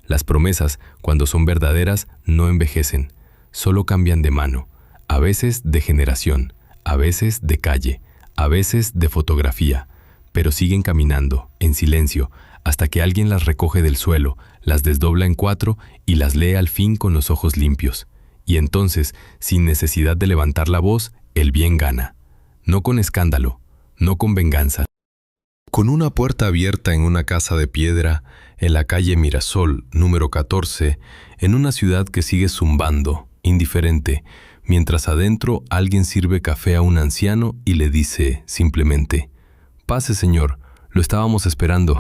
Speaker 1: Las promesas, cuando son verdaderas, no envejecen, solo cambian de mano, a veces de generación, a veces de calle, a veces de fotografía, pero siguen caminando, en silencio, hasta que alguien las recoge del suelo, las desdobla en 4 y las lee al fin con los ojos limpios. Y entonces, sin necesidad de levantar la voz, el bien gana. No con escándalo, no con venganza. Con una puerta abierta en una casa de piedra, en la calle Mirasol, número 14, en una ciudad que sigue zumbando, indiferente, mientras adentro alguien sirve café a un anciano y le dice simplemente: «Pase, señor, lo estábamos esperando».